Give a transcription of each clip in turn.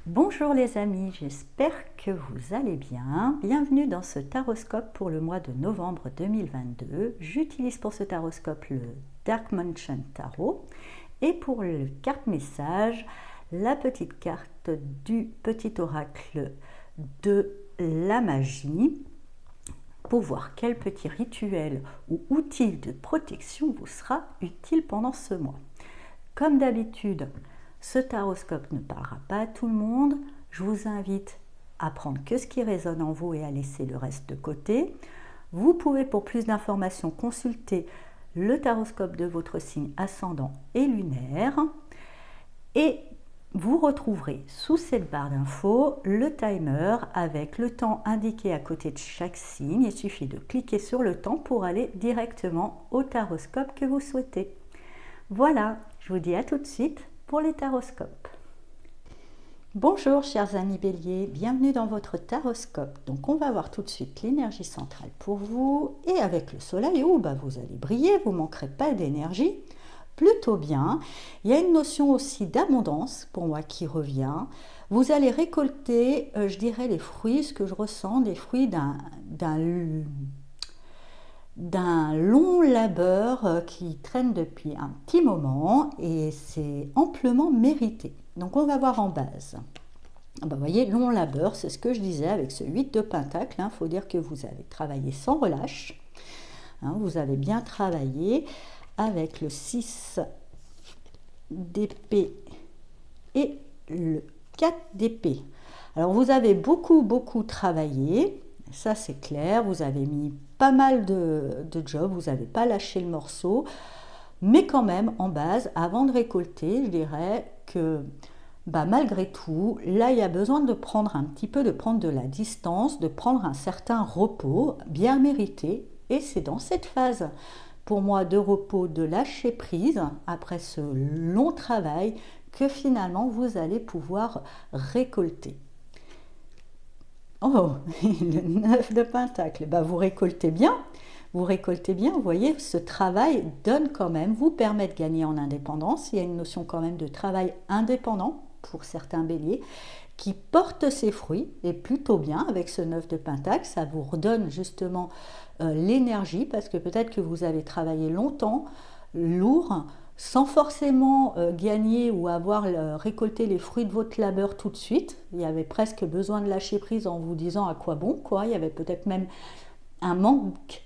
Bonjour les amis, j'espère que vous allez bien. Bienvenue dans ce taroscope pour le mois de novembre 2022. J'utilise pour ce taroscope le Dark Mansion Tarot et pour le carte message, la petite carte du petit oracle de la magie pour voir quel petit rituel ou outil de protection vous sera utile pendant ce mois. Comme d'habitude, ce taroscope ne parlera pas à tout le monde. Je vous invite à prendre que ce qui résonne en vous et à laisser le reste de côté. Vous pouvez pour plus d'informations consulter le taroscope de votre signe ascendant et lunaire. Et vous retrouverez sous cette barre d'infos le timer avec le temps indiqué à côté de chaque signe. Il suffit de cliquer sur le temps pour aller directement au taroscope que vous souhaitez. Voilà, je vous dis à tout de suite pour les taroscopes. Bonjour chers amis béliers, bienvenue dans votre taroscope. Donc on va voir tout de suite l'énergie centrale pour vous et avec le soleil, vous allez briller, vous ne manquerez pas d'énergie, plutôt bien. Il y a une notion aussi d'abondance pour moi qui revient. Vous allez récolter, je dirais les fruits, ce que je ressens, des fruits d'un long labeur qui traîne depuis un petit moment et c'est amplement mérité. Donc on va voir en base. Vous voyez, long labeur, c'est ce que je disais avec ce 8 de pentacle. Il faut dire que vous avez travaillé sans relâche. Vous avez bien travaillé avec le 6 d'épée et le 4 d'épée. Alors vous avez beaucoup travaillé. Ça c'est clair, vous avez mis pas mal de jobs, vous n'avez pas lâché le morceau, mais quand même en base, avant de récolter, je dirais que malgré tout, là il y a besoin de prendre un petit peu, de prendre de la distance, de prendre un certain repos bien mérité, et c'est dans cette phase pour moi de repos, de lâcher prise, après ce long travail, que finalement vous allez pouvoir récolter. Oh, le 9 de pentacle, vous récoltez bien, vous voyez, ce travail donne quand même, vous permet de gagner en indépendance. Il y a une notion quand même de travail indépendant pour certains béliers qui porte ses fruits et plutôt bien avec ce 9 de pentacle. Ça vous redonne justement l'énergie parce que peut-être que vous avez travaillé longtemps, lourd, sans forcément gagner ou récolté les fruits de votre labeur tout de suite. Il y avait presque besoin de lâcher prise en vous disant à quoi bon, quoi. Il y avait peut-être même un manque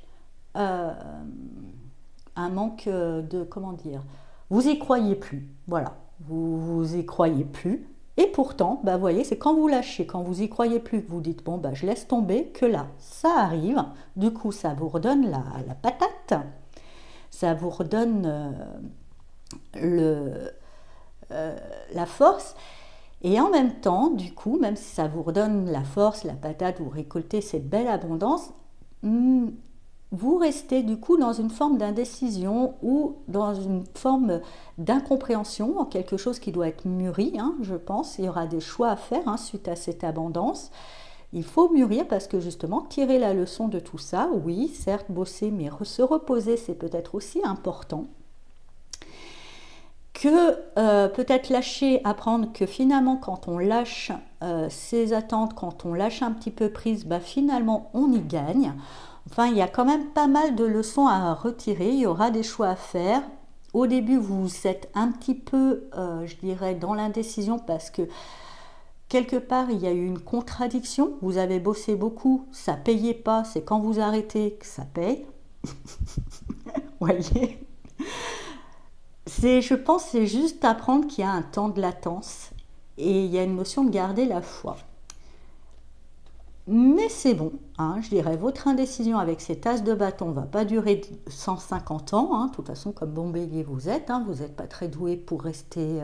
de, comment dire, vous y croyez plus, voilà, vous y croyez plus. Et pourtant, vous voyez, c'est quand vous lâchez, quand vous y croyez plus, que vous dites, je laisse tomber, que là, ça arrive. Du coup, ça vous redonne la patate, ça vous redonne la force. Et en même temps, du coup, même si ça vous redonne la force, la patate, vous récoltez cette belle abondance, vous restez du coup dans une forme d'indécision ou dans une forme d'incompréhension, en quelque chose qui doit être mûri, je pense. Il y aura des choix à faire suite à cette abondance. Il faut mûrir parce que justement, tirer la leçon de tout ça, oui, certes, bosser, mais se reposer, c'est peut-être aussi important. Que peut-être lâcher, apprendre que finalement quand on lâche ses attentes, quand on lâche un petit peu prise, finalement on y gagne. Enfin, il y a quand même pas mal de leçons à retirer, il y aura des choix à faire. Au début, vous êtes un petit peu, je dirais, dans l'indécision parce que quelque part, il y a eu une contradiction. Vous avez bossé beaucoup, ça ne payait pas, c'est quand vous arrêtez que ça paye. Voyez, je pense que c'est juste apprendre qu'il y a un temps de latence et il y a une notion de garder la foi. Mais c'est bon, je dirais, votre indécision avec cet as de bâton ne va pas durer 150 ans. De toute façon, comme bon bélier vous êtes, vous n'êtes pas très doué pour rester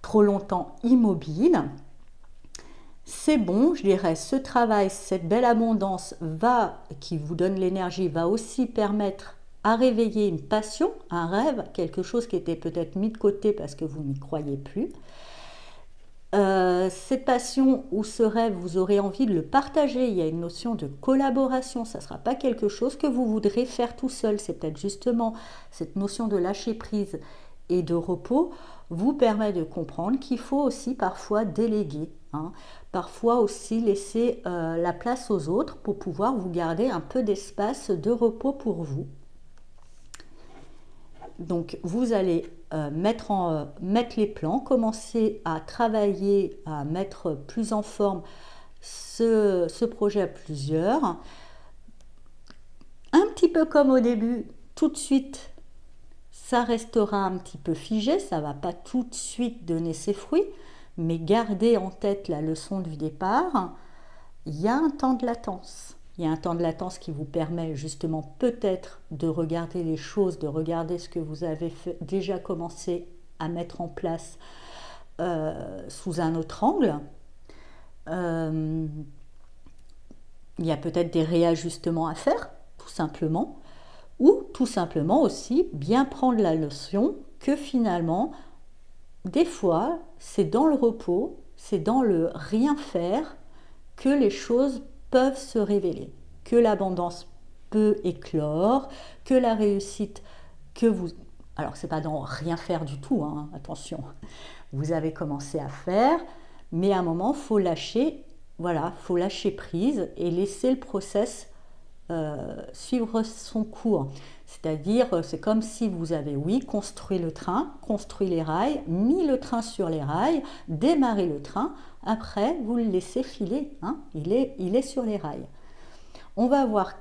trop longtemps immobile. C'est bon, je dirais, ce travail, cette belle abondance qui vous donne l'énergie, va aussi permettre à réveiller une passion, un rêve, quelque chose qui était peut-être mis de côté parce que vous n'y croyez plus. Cette passion ou ce rêve, vous aurez envie de le partager. Il y a une notion de collaboration. Ça ne sera pas quelque chose que vous voudrez faire tout seul. C'est peut-être justement cette notion de lâcher prise et de repos vous permet de comprendre qu'il faut aussi parfois déléguer, hein, parfois aussi laisser la place aux autres pour pouvoir vous garder un peu d'espace de repos pour vous. Donc vous allez mettre les plans, commencer à travailler, à mettre plus en forme ce projet à plusieurs. Un petit peu comme au début, tout de suite, ça restera un petit peu figé, ça ne va pas tout de suite donner ses fruits, mais gardez en tête la leçon du départ, il y a un temps de latence. Il y a un temps de latence qui vous permet justement peut-être de regarder les choses, de regarder ce que vous avez déjà commencé à mettre en place sous un autre angle. Il y a peut-être des réajustements à faire, tout simplement, ou tout simplement aussi bien prendre la notion que finalement, des fois, c'est dans le repos, c'est dans le rien faire que les choses peuvent se révéler, que l'abondance peut éclore, que la réussite que vous... Alors, c'est pas dans rien faire du tout, hein, attention. Vous avez commencé à faire, mais à un moment, faut lâcher, voilà, faut lâcher prise et laisser le process suivre son cours. C'est-à-dire, c'est comme si vous avez, oui, construit le train, construit les rails, mis le train sur les rails, démarré le train, après, vous le laissez filer, hein, il est sur les rails. On va voir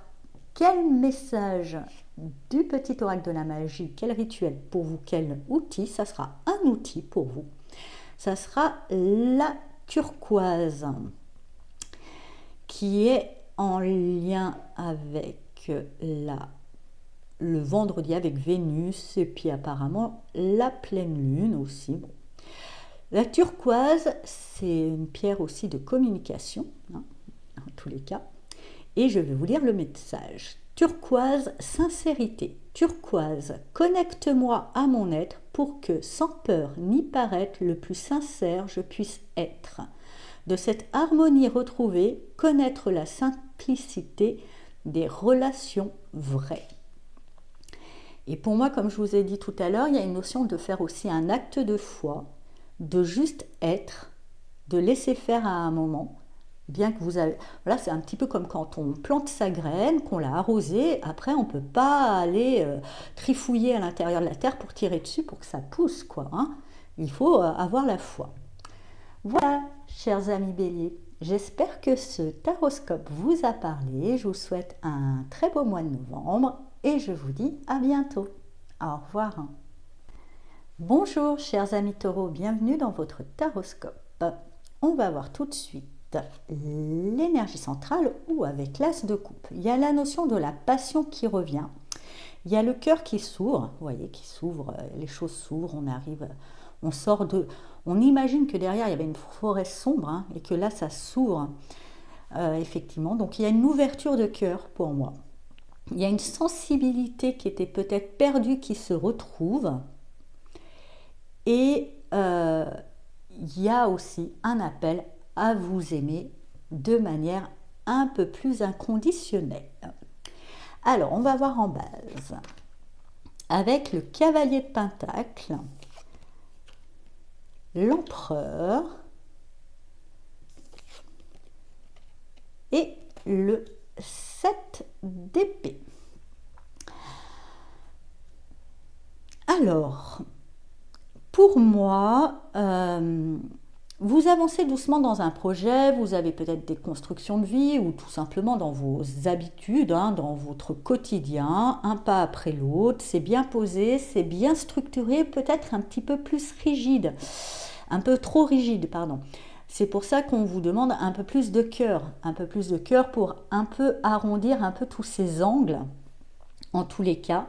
quel message du petit oracle de la magie, quel rituel pour vous, quel outil, ça sera un outil pour vous. Ça sera la turquoise, qui est en lien avec le vendredi, avec Vénus, et puis apparemment la pleine lune aussi. Bon. La turquoise, c'est une pierre aussi de communication, hein, en tous les cas. Et je vais vous lire le message. Turquoise, sincérité. Turquoise, connecte-moi à mon être pour que, sans peur ni paraître, le plus sincère je puisse être. De cette harmonie retrouvée, connaître la simplicité des relations vraies. Et pour moi, comme je vous ai dit tout à l'heure, il y a une notion de faire aussi un acte de foi, de juste être, de laisser faire à un moment, bien que vous avez... Voilà, c'est un petit peu comme quand on plante sa graine, qu'on l'a arrosée, après on ne peut pas aller trifouiller à l'intérieur de la terre pour tirer dessus pour que ça pousse, quoi, hein. Il faut avoir la foi. Voilà, chers amis béliers, j'espère que ce taroscope vous a parlé. Je vous souhaite un très beau mois de novembre et je vous dis à bientôt. Au revoir. Bonjour, chers amis taureaux, bienvenue dans votre taroscope. On va voir tout de suite l'énergie centrale ou avec l'as de coupe. Il y a la notion de la passion qui revient. Il y a le cœur qui s'ouvre, vous voyez, qui s'ouvre, les choses s'ouvrent, on arrive, on sort de... On imagine que derrière, il y avait une forêt sombre, hein, et que là, ça s'ouvre, effectivement. Donc, il y a une ouverture de cœur pour moi. Il y a une sensibilité qui était peut-être perdue, qui se retrouve. Et il y a aussi un appel à vous aimer de manière un peu plus inconditionnelle. Alors, on va voir en base. Avec le cavalier de Pentacle, l'empereur et le 7 d'épée. Alors, pour moi, vous avancez doucement dans un projet, vous avez peut-être des constructions de vie ou tout simplement dans vos habitudes, hein, dans votre quotidien, un pas après l'autre, c'est bien posé, c'est bien structuré, peut-être un petit peu plus rigide, un peu trop rigide, pardon. C'est pour ça qu'on vous demande un peu plus de cœur pour un peu arrondir un peu tous ces angles, en tous les cas.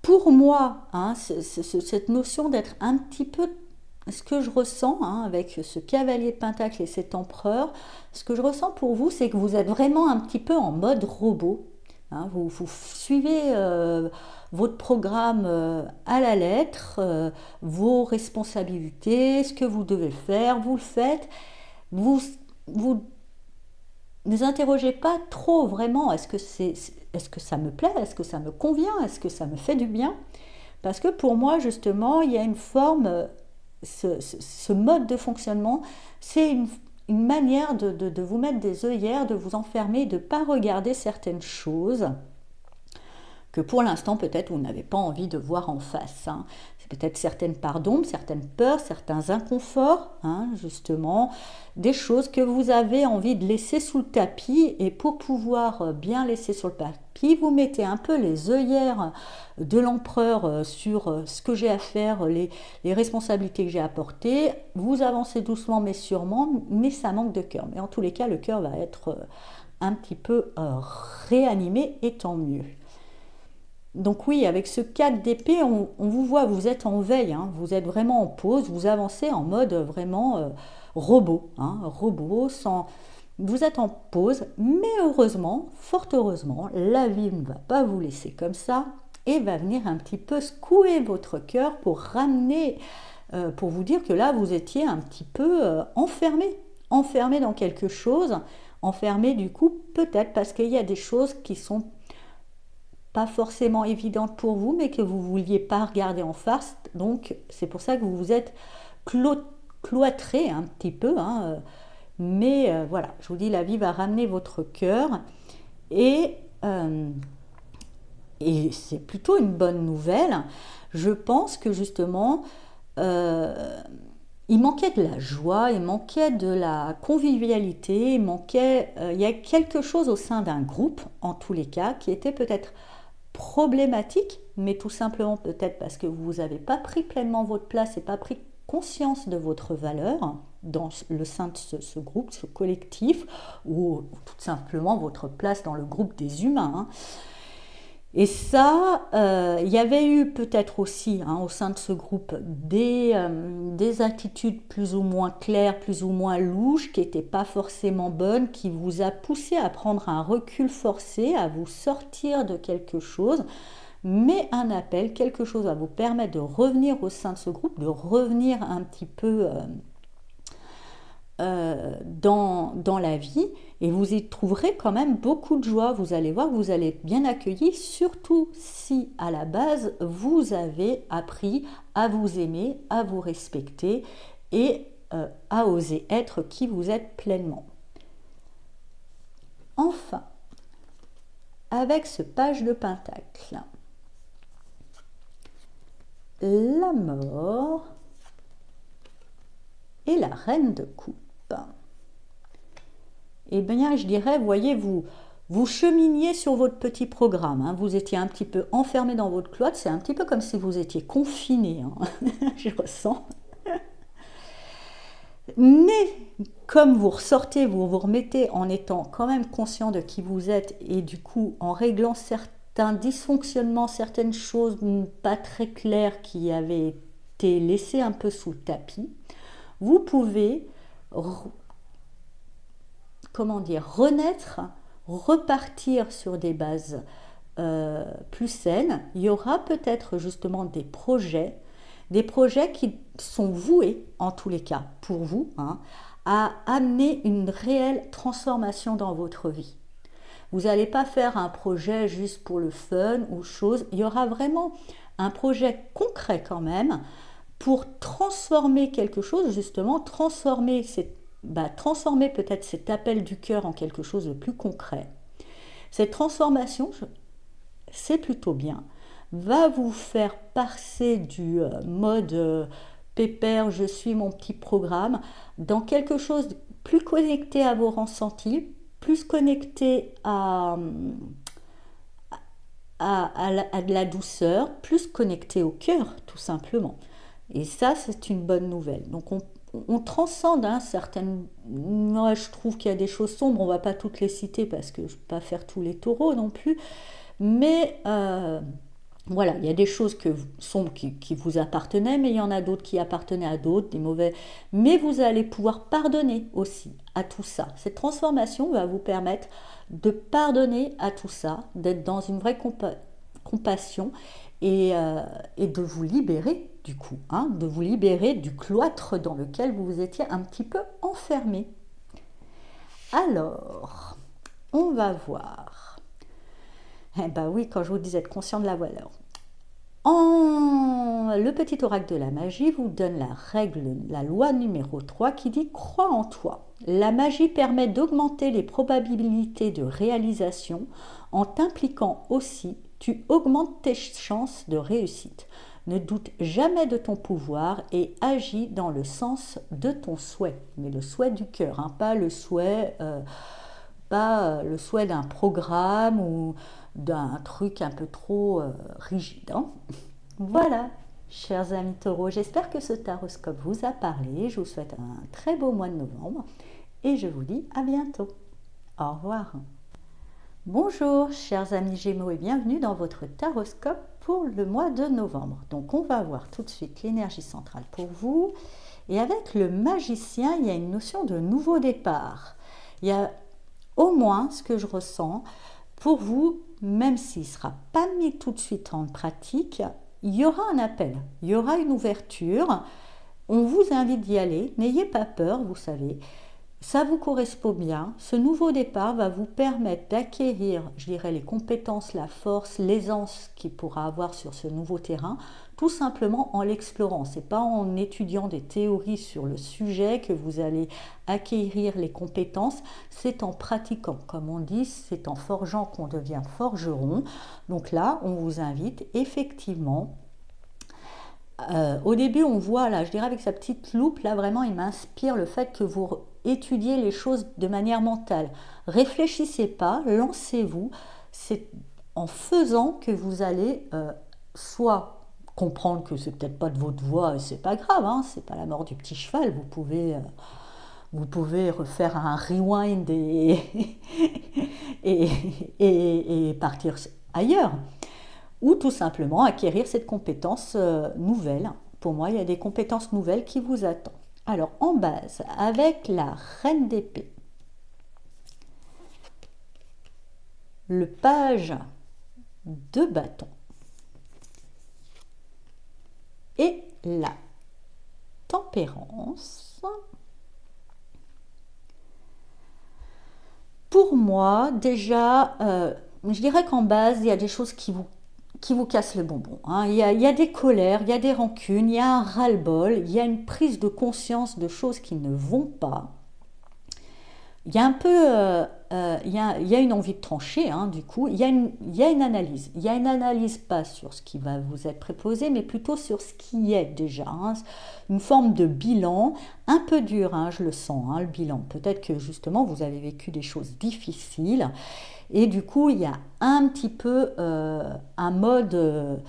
Pour moi, hein, cette notion d'être un petit peu... Ce que je ressens, hein, avec ce cavalier de Pentacle et cet empereur, ce que je ressens pour vous, c'est que vous êtes vraiment un petit peu en mode robot. Hein, vous suivez votre programme à la lettre, vos responsabilités, ce que vous devez faire, vous le faites. Vous ne interrogez pas trop vraiment, est-ce que ça me plaît, est-ce que ça me convient, est-ce que ça me fait du bien ? Parce que pour moi, justement, il y a une forme, ce mode de fonctionnement, c'est une manière de vous mettre des œillères, de vous enfermer, de ne pas regarder certaines choses que pour l'instant peut-être vous n'avez pas envie de voir en face. Hein. C'est peut-être certaines parts d'ombre, certaines peurs, certains inconforts, hein, justement, des choses que vous avez envie de laisser sous le tapis, et pour pouvoir bien laisser sur le tapis, vous mettez un peu les œillères de l'empereur sur ce que j'ai à faire, les responsabilités que j'ai à porter, vous avancez doucement mais sûrement, mais ça manque de cœur. Mais en tous les cas, le cœur va être un petit peu réanimé, et tant mieux. Donc oui, avec ce 4 d'épée, on vous voit, vous êtes en veille, hein, vous êtes vraiment en pause, vous avancez en mode vraiment robot, hein, robot, vous êtes en pause, mais heureusement, fort heureusement, la vie ne va pas vous laisser comme ça et va venir un petit peu secouer votre cœur pour ramener, pour vous dire que là, vous étiez un petit peu enfermé dans quelque chose, enfermé du coup, peut-être parce qu'il y a des choses qui sont pas forcément évidente pour vous, mais que vous ne vouliez pas regarder en face. Donc, c'est pour ça que vous vous êtes cloîtré un petit peu. Hein, mais voilà, je vous dis, la vie va ramener votre cœur. Et c'est plutôt une bonne nouvelle. Je pense que justement, il manquait de la joie, il manquait de la convivialité, il y a quelque chose au sein d'un groupe, en tous les cas, qui était peut-être problématique, mais tout simplement peut-être parce que vous n'avez pas pris pleinement votre place et pas pris conscience de votre valeur dans le sein de ce groupe, ce collectif, ou tout simplement votre place dans le groupe des humains. Hein. Et ça, il y avait eu peut-être aussi au sein de ce groupe des attitudes plus ou moins claires, plus ou moins louches, qui n'étaient pas forcément bonnes, qui vous a poussé à prendre un recul forcé, à vous sortir de quelque chose, mais un appel, quelque chose à vous permettre de revenir au sein de ce groupe, de revenir un petit peu dans la vie, et vous y trouverez quand même beaucoup de joie. Vous allez voir que vous allez être bien accueillis, surtout si à la base vous avez appris à vous aimer, à vous respecter et à oser être qui vous êtes pleinement. Enfin, avec ce page de pentacle, la mort et la reine de coupe. Eh bien, je dirais, voyez, vous cheminiez sur votre petit programme. Hein. Vous étiez un petit peu enfermé dans votre cloître. C'est un petit peu comme si vous étiez confiné. Hein. Je ressens. Mais comme vous ressortez, vous vous remettez en étant quand même conscient de qui vous êtes, et du coup en réglant certains dysfonctionnements, certaines choses pas très claires qui avaient été laissées un peu sous le tapis, vous pouvez renaître, repartir sur des bases plus saines. Il y aura peut-être justement des projets qui sont voués, en tous les cas pour vous, à amener une réelle transformation dans votre vie. Vous n'allez pas faire un projet juste pour le fun ou chose, il y aura vraiment un projet concret quand même pour transformer quelque chose, justement, transformer peut-être cet appel du cœur en quelque chose de plus concret. Cette transformation, c'est plutôt bien, va vous faire passer du mode pépère, je suis mon petit programme, dans quelque chose de plus connecté à vos ressentis, plus connecté à de la douceur, plus connecté au cœur, tout simplement. Et ça, c'est une bonne nouvelle. Donc, on transcende certaines... Moi, je trouve qu'il y a des choses sombres, on ne va pas toutes les citer parce que je ne peux pas faire tous les taureaux non plus. Mais voilà, il y a des choses sombres qui vous appartenaient, mais il y en a d'autres qui appartenaient à d'autres, des mauvais. Mais vous allez pouvoir pardonner aussi à tout ça. Cette transformation va vous permettre de pardonner à tout ça, d'être dans une vraie compassion et de vous libérer du coup, de vous libérer du cloître dans lequel vous étiez un petit peu enfermé. Alors, on va voir. Eh bien oui, quand je vous disais être conscient de la valeur. Le petit oracle de la magie vous donne la règle, la loi numéro 3 qui dit « Crois en toi ». La magie permet d'augmenter les probabilités de réalisation en t'impliquant aussi, tu augmentes tes chances de réussite. Ne doute jamais de ton pouvoir et agis dans le sens de ton souhait, mais le souhait du cœur, hein, pas le souhait d'un programme ou d'un truc un peu trop rigide. Hein. Voilà, chers amis taureaux, j'espère que ce taroscope vous a parlé. Je vous souhaite un très beau mois de novembre et je vous dis à bientôt. Au revoir. Bonjour, chers amis Gémeaux, et bienvenue dans votre taroscope pour le mois de novembre. Donc, on va voir tout de suite l'énergie centrale pour vous. Et avec le magicien, il y a une notion de nouveau départ. Il y a au moins ce que je ressens pour vous, même s'il ne sera pas mis tout de suite en pratique, il y aura un appel, il y aura une ouverture. On vous invite d'y aller, n'ayez pas peur, vous savez. Ça vous correspond bien. Ce nouveau départ va vous permettre d'acquérir, je dirais, les compétences, la force, l'aisance qu'il pourra avoir sur ce nouveau terrain, tout simplement en l'explorant. Ce n'est pas en étudiant des théories sur le sujet que vous allez acquérir les compétences, c'est en pratiquant. Comme on dit, c'est en forgeant qu'on devient forgeron. Donc là, on vous invite effectivement. Au début, on voit, là, je dirais avec sa petite loupe, là, vraiment, il m'inspire le fait que vous étudiez les choses de manière mentale. Réfléchissez pas, lancez-vous. C'est en faisant que vous allez soit comprendre que c'est peut-être pas de votre voix, et c'est pas grave, hein, c'est pas la mort du petit cheval. Vous pouvez refaire un rewind et partir ailleurs. Ou tout simplement acquérir cette compétence nouvelle. Pour moi, il y a des compétences nouvelles qui vous attendent. Alors, en base, avec la reine d'épée, le page de bâton et la tempérance, pour moi, déjà, je dirais qu'en base, il y a des choses qui vous cassent le bonbon. Hein. Il y a des colères, il y a des rancunes, il y a un ras-le-bol, il y a une prise de conscience de choses qui ne vont pas. Il y a un peu, il y a une envie de trancher, hein, du coup. Il y a une analyse. Il y a une analyse pas sur ce qui va vous être préposé, mais plutôt sur ce qui est déjà. Hein. Une forme de bilan, un peu dur, hein, je le sens, hein, le bilan. Peut-être que justement, vous avez vécu des choses difficiles. Et du coup, il y a un petit peu un mode,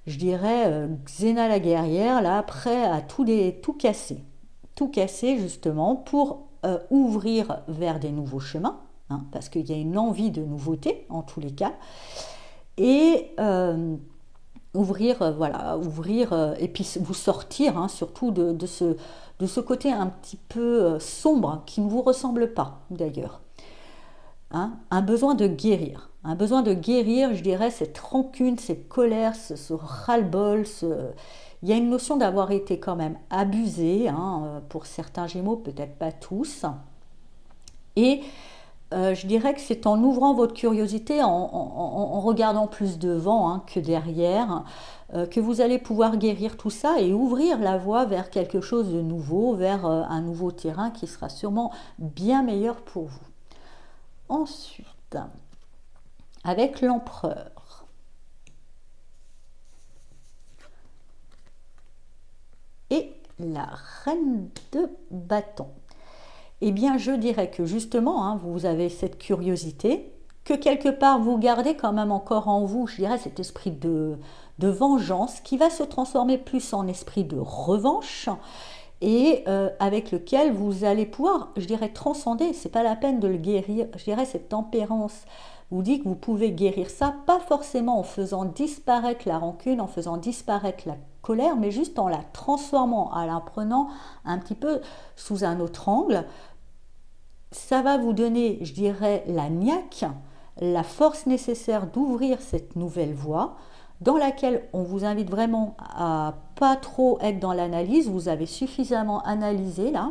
je dirais, Xena la guerrière, là, prêt à tout casser. Tout casser, justement, pour ouvrir vers des nouveaux chemins, hein, parce qu'il y a une envie de nouveauté, en tous les cas. Et ouvrir, et puis vous sortir, hein, surtout de ce côté un petit peu sombre, qui ne vous ressemble pas, d'ailleurs. Hein, un besoin de guérir, je dirais, cette rancune, cette colère, ce ras-le-bol, il y a une notion d'avoir été quand même abusé, hein, pour certains Gémeaux, peut-être pas tous, et je dirais que c'est en ouvrant votre curiosité, en regardant plus devant, hein, que derrière, que vous allez pouvoir guérir tout ça et ouvrir la voie vers quelque chose de nouveau, vers un nouveau terrain qui sera sûrement bien meilleur pour vous. Ensuite, avec l'empereur et la reine de bâton, eh bien, je dirais que justement, hein, vous avez cette curiosité, que quelque part vous gardez quand même encore en vous, je dirais, cet esprit de vengeance qui va se transformer plus en esprit de revanche, et avec lequel vous allez pouvoir, je dirais, transcender. C'est pas la peine de le guérir. Je dirais, cette tempérance vous dit que vous pouvez guérir ça, pas forcément en faisant disparaître la rancune, en faisant disparaître la colère, mais juste en la transformant, en la prenant un petit peu sous un autre angle. Ça va vous donner, je dirais, la niaque, la force nécessaire d'ouvrir cette nouvelle voie, dans laquelle on vous invite vraiment à pas trop être dans l'analyse. Vous avez suffisamment analysé là.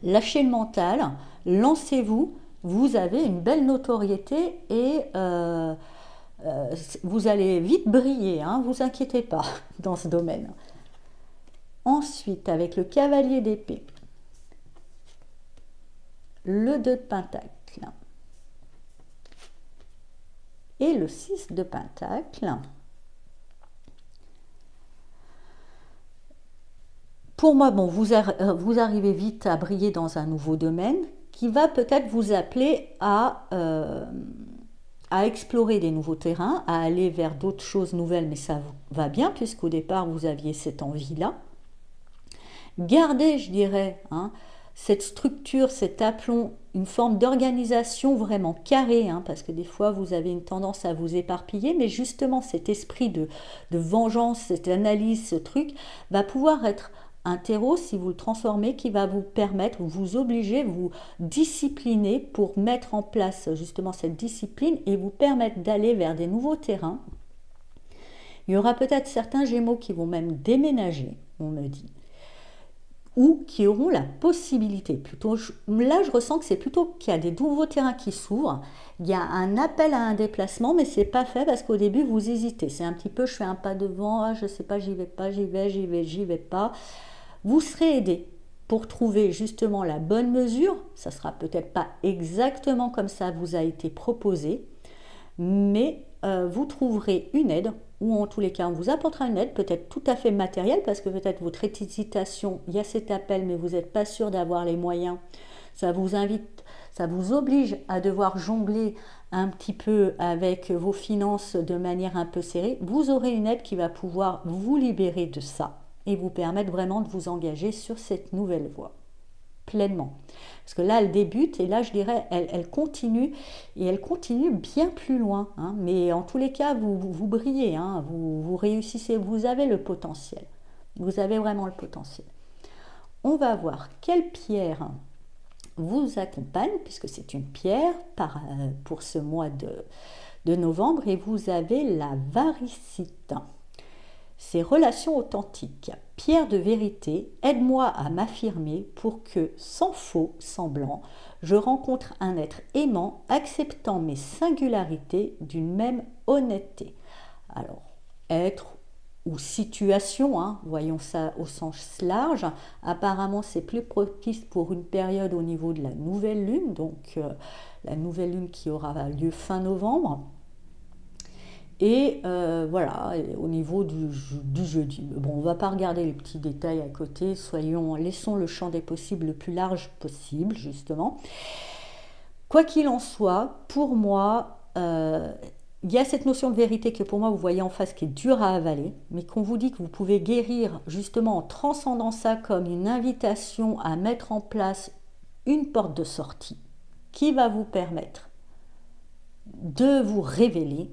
Lâchez le mental, lancez-vous, vous avez une belle notoriété et Vous allez vite briller, hein, vous inquiétez pas dans ce domaine. Ensuite, avec le cavalier d'épée, le 2 de pentacle et le 6 de pentacle. Pour moi, bon, vous arrivez vite à briller dans un nouveau domaine qui va peut-être vous appeler à explorer des nouveaux terrains, à aller vers d'autres choses nouvelles, mais ça va bien puisqu'au départ vous aviez cette envie-là. Gardez, je dirais, hein, cette structure, cet aplomb, une forme d'organisation vraiment carrée, hein, parce que des fois vous avez une tendance à vous éparpiller, mais justement cet esprit de vengeance, cette analyse, ce truc, va pouvoir être un terreau, si vous le transformez, qui va vous permettre, vous obliger, vous discipliner pour mettre en place justement cette discipline et vous permettre d'aller vers des nouveaux terrains. Il y aura peut-être certains Gémeaux qui vont même déménager, on me dit, ou qui auront la possibilité. Plutôt, là, je ressens que c'est plutôt qu'il y a des nouveaux terrains qui s'ouvrent. Il y a un appel à un déplacement, mais c'est pas fait parce qu'au début, vous hésitez. C'est un petit peu, je fais un pas devant, je sais pas, j'y vais pas, j'y vais pas. Vous serez aidé pour trouver justement la bonne mesure. Ça sera peut-être pas exactement comme ça vous a été proposé, mais vous trouverez une aide, ou en tous les cas on vous apportera une aide, peut-être tout à fait matérielle, parce que peut-être votre hésitation, il y a cet appel mais vous n'êtes pas sûr d'avoir les moyens, ça vous invite, ça vous oblige à devoir jongler un petit peu avec vos finances de manière un peu serrée. Vous aurez une aide qui va pouvoir vous libérer de ça et vous permettre vraiment de vous engager sur cette nouvelle voie pleinement. Parce que là, elle débute et là, je dirais, elle continue et elle continue bien plus loin. Hein. Mais en tous les cas, vous brillez, hein, vous réussissez, vous avez le potentiel. Vous avez vraiment le potentiel. On va voir quelle pierre vous accompagne, puisque c'est une pierre pour ce mois de novembre, et vous avez la varicite. Ces relations authentiques, pierre de vérité, aide-moi à m'affirmer pour que, sans faux semblant, je rencontre un être aimant, acceptant mes singularités d'une même honnêteté. Alors, être ou situation, hein, voyons ça au sens large, apparemment c'est plus propice pour une période au niveau de la nouvelle lune, donc la nouvelle lune qui aura lieu fin novembre. Et voilà, au niveau du jeudi. Bon, on ne va pas regarder les petits détails à côté, laissons le champ des possibles le plus large possible, justement. Quoi qu'il en soit, pour moi, il y a cette notion de vérité que pour moi, vous voyez en face qui est dure à avaler, mais qu'on vous dit que vous pouvez guérir justement en transcendant ça comme une invitation à mettre en place une porte de sortie qui va vous permettre de vous révéler,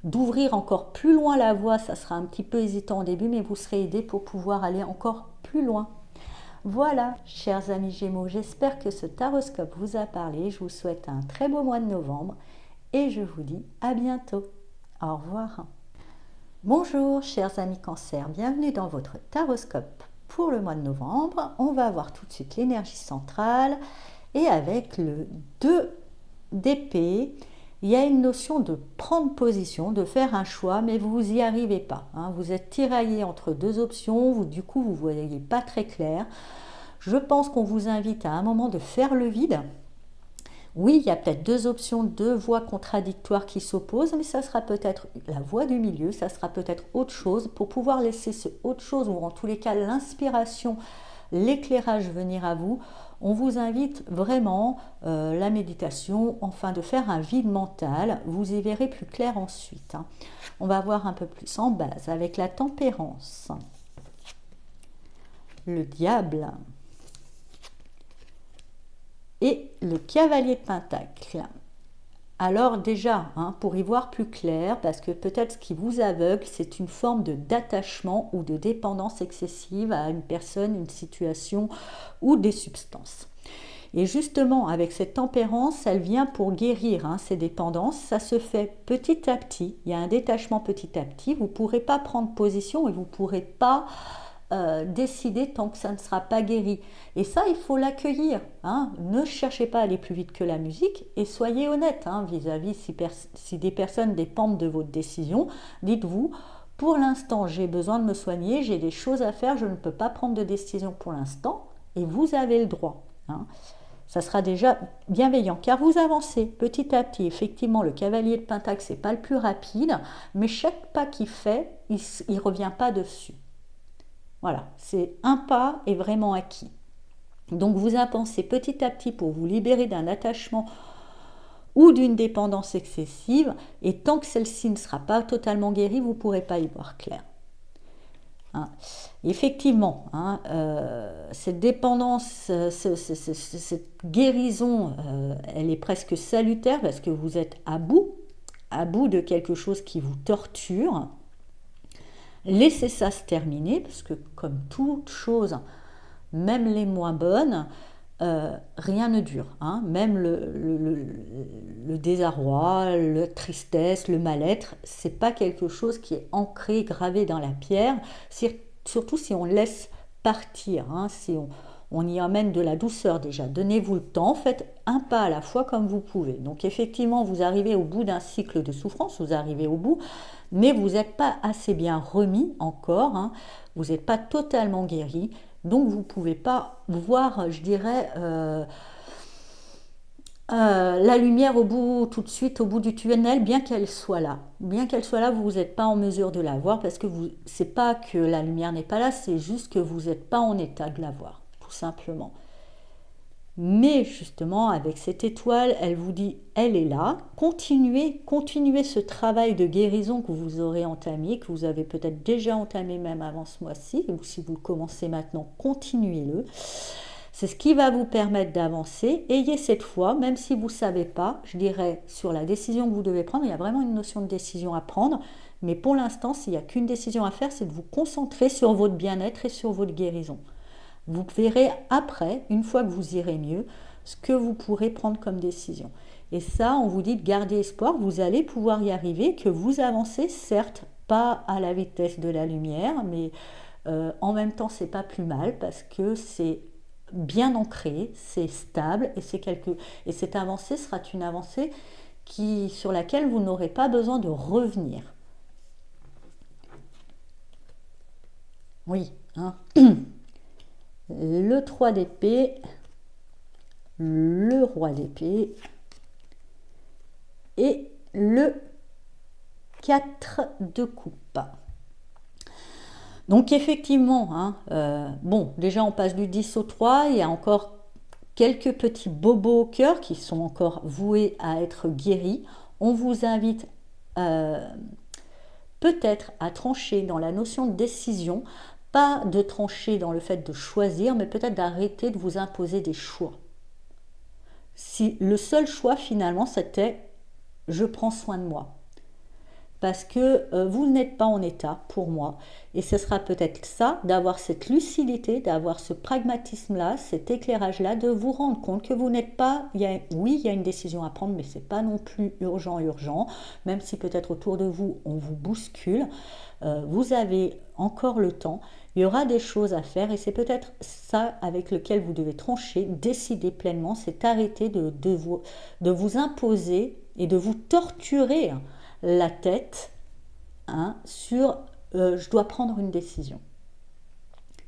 d'ouvrir encore plus loin la voie. Ça sera un petit peu hésitant au début, mais vous serez aidé pour pouvoir aller encore plus loin. Voilà, chers amis Gémeaux, j'espère que ce taroscope vous a parlé. Je vous souhaite un très beau mois de novembre et je vous dis à bientôt. Au revoir. Bonjour, chers amis Cancer, bienvenue dans votre taroscope pour le mois de novembre. On va voir tout de suite l'énergie centrale et avec le 2 d'épée, il y a une notion de prendre position, de faire un choix, mais vous n'y arrivez pas. Hein. Vous êtes tiraillé entre deux options, du coup vous ne voyez pas très clair. Je pense qu'on vous invite à un moment de faire le vide. Oui, il y a peut-être deux options, deux voies contradictoires qui s'opposent, mais ça sera peut-être la voie du milieu, ça sera peut-être autre chose, pour pouvoir laisser ce autre chose, ou en tous les cas l'inspiration, l'éclairage venir à vous. On vous invite vraiment, la méditation, enfin de faire un vide mental, vous y verrez plus clair ensuite. Hein. On va voir un peu plus en base avec la tempérance, le diable et le cavalier de pentacle. Alors déjà, hein, pour y voir plus clair, parce que peut-être ce qui vous aveugle, c'est une forme d'attachement ou de dépendance excessive à une personne, une situation ou des substances. Et justement, avec cette tempérance, elle vient pour guérir hein, ces dépendances. Ça se fait petit à petit, il y a un détachement petit à petit. Vous ne pourrez pas prendre position et vous ne pourrez pas décider tant que ça ne sera pas guéri. Et ça, il faut l'accueillir. Hein. Ne cherchez pas à aller plus vite que la musique et soyez honnête hein, vis-à-vis si des personnes dépendent de votre décision. Dites-vous, pour l'instant, j'ai besoin de me soigner, j'ai des choses à faire, je ne peux pas prendre de décision pour l'instant et vous avez le droit. Hein. Ça sera déjà bienveillant car vous avancez petit à petit. Effectivement, le cavalier de Pentacle, c'est pas le plus rapide, mais chaque pas qu'il fait, il ne revient pas dessus. Voilà, c'est un pas est vraiment acquis. Donc vous avancez petit à petit pour vous libérer d'un attachement ou d'une dépendance excessive, et tant que celle-ci ne sera pas totalement guérie, vous ne pourrez pas y voir clair. Hein. Effectivement, hein, cette dépendance, cette guérison, elle est presque salutaire parce que vous êtes à bout de quelque chose qui vous torture. Laissez ça se terminer parce que comme toute chose, même les moins bonnes, rien ne dure. Hein. Même le désarroi, la tristesse, le mal-être, c'est pas quelque chose qui est ancré, gravé dans la pierre, surtout si on laisse partir, hein, si on y amène de la douceur déjà. Donnez-vous le temps, faites un pas à la fois comme vous pouvez. Donc effectivement, vous arrivez au bout d'un cycle de souffrance, vous arrivez au bout, mais vous n'êtes pas assez bien remis encore, hein, vous n'êtes pas totalement guéri. Donc vous ne pouvez pas voir, je dirais, la lumière tout de suite au bout du tunnel, bien qu'elle soit là. Bien qu'elle soit là, vous n'êtes pas en mesure de la voir parce que c'est pas que la lumière n'est pas là, c'est juste que vous n'êtes pas en état de la voir, tout simplement. Mais justement, avec cette étoile, elle vous dit, elle est là. Continuez ce travail de guérison que vous aurez entamé, que vous avez peut-être déjà entamé même avant ce mois-ci, ou si vous le commencez maintenant, continuez-le. C'est ce qui va vous permettre d'avancer. Ayez cette foi, même si vous ne savez pas, je dirais, sur la décision que vous devez prendre. Il y a vraiment une notion de décision à prendre. Mais pour l'instant, s'il n'y a qu'une décision à faire, c'est de vous concentrer sur votre bien-être et sur votre guérison. Vous verrez après, une fois que vous irez mieux, ce que vous pourrez prendre comme décision. Et ça, on vous dit de garder espoir, vous allez pouvoir y arriver, que vous avancez, certes, pas à la vitesse de la lumière, mais en même temps, c'est pas plus mal parce que c'est bien ancré, c'est stable et cette avancée sera une avancée sur laquelle vous n'aurez pas besoin de revenir. Oui, hein. Le 3 d'épée, le roi d'épée et le 4 de coupe. Donc effectivement, hein, bon, déjà on passe du 10 au 3, il y a encore quelques petits bobos au cœur qui sont encore voués à être guéris. On vous invite peut-être à trancher dans la notion de décision, pas de trancher dans le fait de choisir, mais peut-être d'arrêter de vous imposer des choix. Si le seul choix finalement c'était « je prends soin de moi ». Parce que vous n'êtes pas en état, pour moi, et ce sera peut-être ça, d'avoir cette lucidité, d'avoir ce pragmatisme-là, cet éclairage-là, de vous rendre compte que vous n'êtes pas, oui, il y a une décision à prendre, mais ce n'est pas non plus urgent, même si peut-être autour de vous, on vous bouscule, vous avez encore le temps, il y aura des choses à faire, et c'est peut-être ça avec lequel vous devez trancher, décider pleinement, c'est arrêter de vous imposer et de vous torturer la tête sur je dois prendre une décision.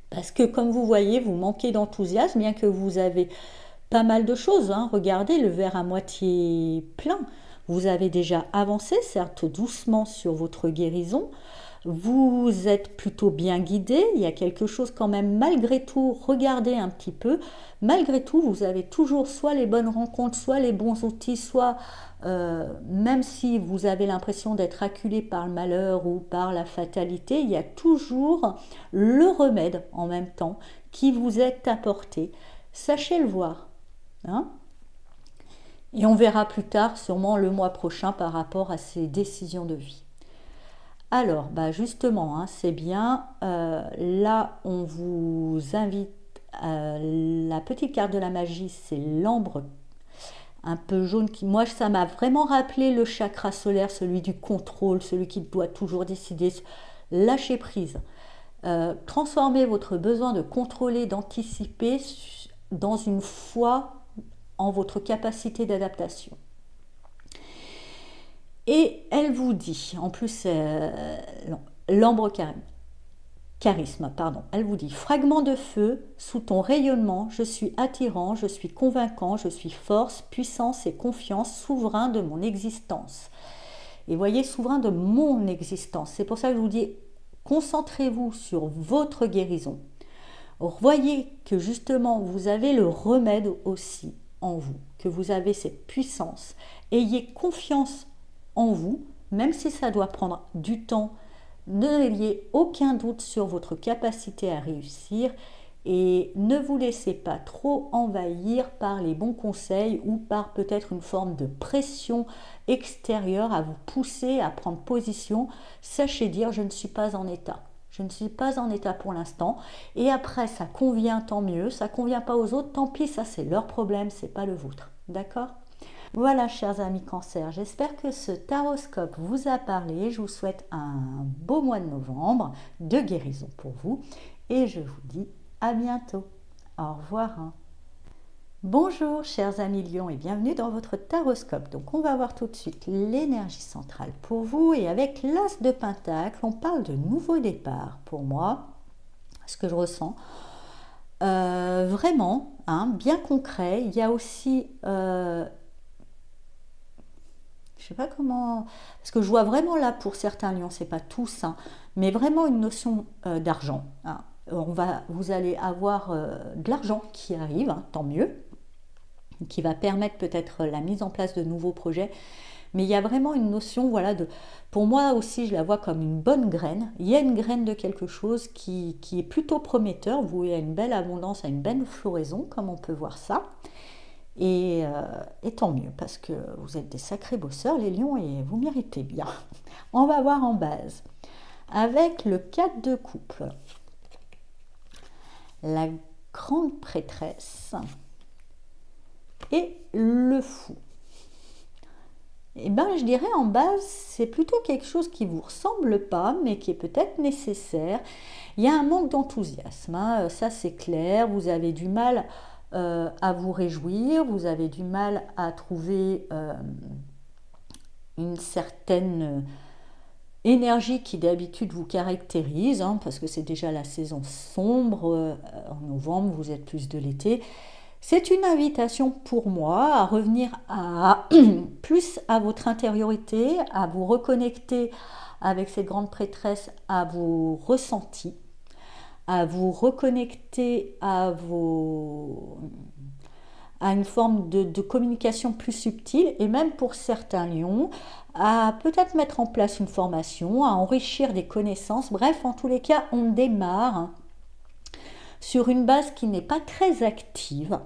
Parce que comme vous voyez, vous manquez d'enthousiasme, bien que vous avez pas mal de choses. Hein. Regardez le verre à moitié plein. Vous avez déjà avancé, certes doucement, sur votre guérison. Vous êtes plutôt bien guidé. Il y a quelque chose quand même, malgré tout, regardez un petit peu. Malgré tout, vous avez toujours soit les bonnes rencontres, soit les bons outils, soit même si vous avez l'impression d'être acculé par le malheur ou par la fatalité, il y a toujours le remède en même temps qui vous est apporté. Sachez le voir. Hein. Et on verra plus tard, sûrement le mois prochain, par rapport à ces décisions de vie. Alors, justement, hein, c'est bien. Là, on vous invite. La petite carte de la magie, c'est l'ambre un peu jaune. Moi, ça m'a vraiment rappelé le chakra solaire, celui du contrôle, celui qui doit toujours décider. Lâcher prise. Transformez votre besoin de contrôler, d'anticiper dans une foi en votre capacité d'adaptation. Et elle vous dit, en plus, l'ambre charisme, pardon, elle vous dit, fragment de feu, sous ton rayonnement, je suis attirant, je suis convaincant, je suis force, puissance et confiance, souverain de mon existence. Et voyez, souverain de mon existence. C'est pour ça que je vous dis, concentrez-vous sur votre guérison. Voyez que justement, vous avez le remède aussi en vous, que vous avez cette puissance. Ayez confiance en vous, même si ça doit prendre du temps. N'ayez aucun doute sur votre capacité à réussir et ne vous laissez pas trop envahir par les bons conseils ou par peut-être une forme de pression extérieure à vous pousser à prendre position. Sachez dire je ne suis pas en état. Je ne suis pas en état pour l'instant. Et après, ça convient, tant mieux. Ça ne convient pas aux autres, tant pis, ça c'est leur problème, c'est pas le vôtre. D'accord ? Voilà, chers amis Cancer, j'espère que ce taroscope vous a parlé. Je vous souhaite un beau mois de novembre de guérison pour vous. Et je vous dis à bientôt. Au revoir. Bonjour, chers amis Lions, et bienvenue dans votre taroscope. Donc, on va voir tout de suite l'énergie centrale pour vous. Et avec l'As de Pentacle, on parle de nouveau départ. Pour moi, ce que je ressens, vraiment, bien concret. Il y a aussi... je sais pas comment, parce que je vois vraiment là pour certains lions, c'est pas tous, mais vraiment une notion d'argent. Vous allez avoir de l'argent qui arrive, tant mieux, qui va permettre peut-être la mise en place de nouveaux projets. Mais il y a vraiment une notion, voilà, pour moi aussi, je la vois comme une bonne graine. Il y a une graine de quelque chose qui est plutôt prometteur. Vous voyez, une belle abondance, une belle floraison, comme on peut voir ça. Et tant mieux, parce que vous êtes des sacrés bosseurs, les lions, et vous méritez bien. On va voir en base. Avec le 4 de coupe, la grande prêtresse et le fou. Et bien, je dirais en base, c'est plutôt quelque chose qui ne vous ressemble pas, mais qui est peut-être nécessaire. Il y a un manque d'enthousiasme, ça c'est clair, vous avez du mal à vous réjouir, vous avez du mal à trouver une certaine énergie qui d'habitude vous caractérise, parce que c'est déjà la saison sombre, en novembre vous êtes plus de l'été. C'est une invitation pour moi à revenir plus à votre intériorité, à vous reconnecter avec cette grande prêtresse, à vos ressentis, à vous reconnecter à une forme de communication plus subtile, et même pour certains lions, à peut-être mettre en place une formation, à enrichir des connaissances. Bref, en tous les cas, on démarre sur une base qui n'est pas très active.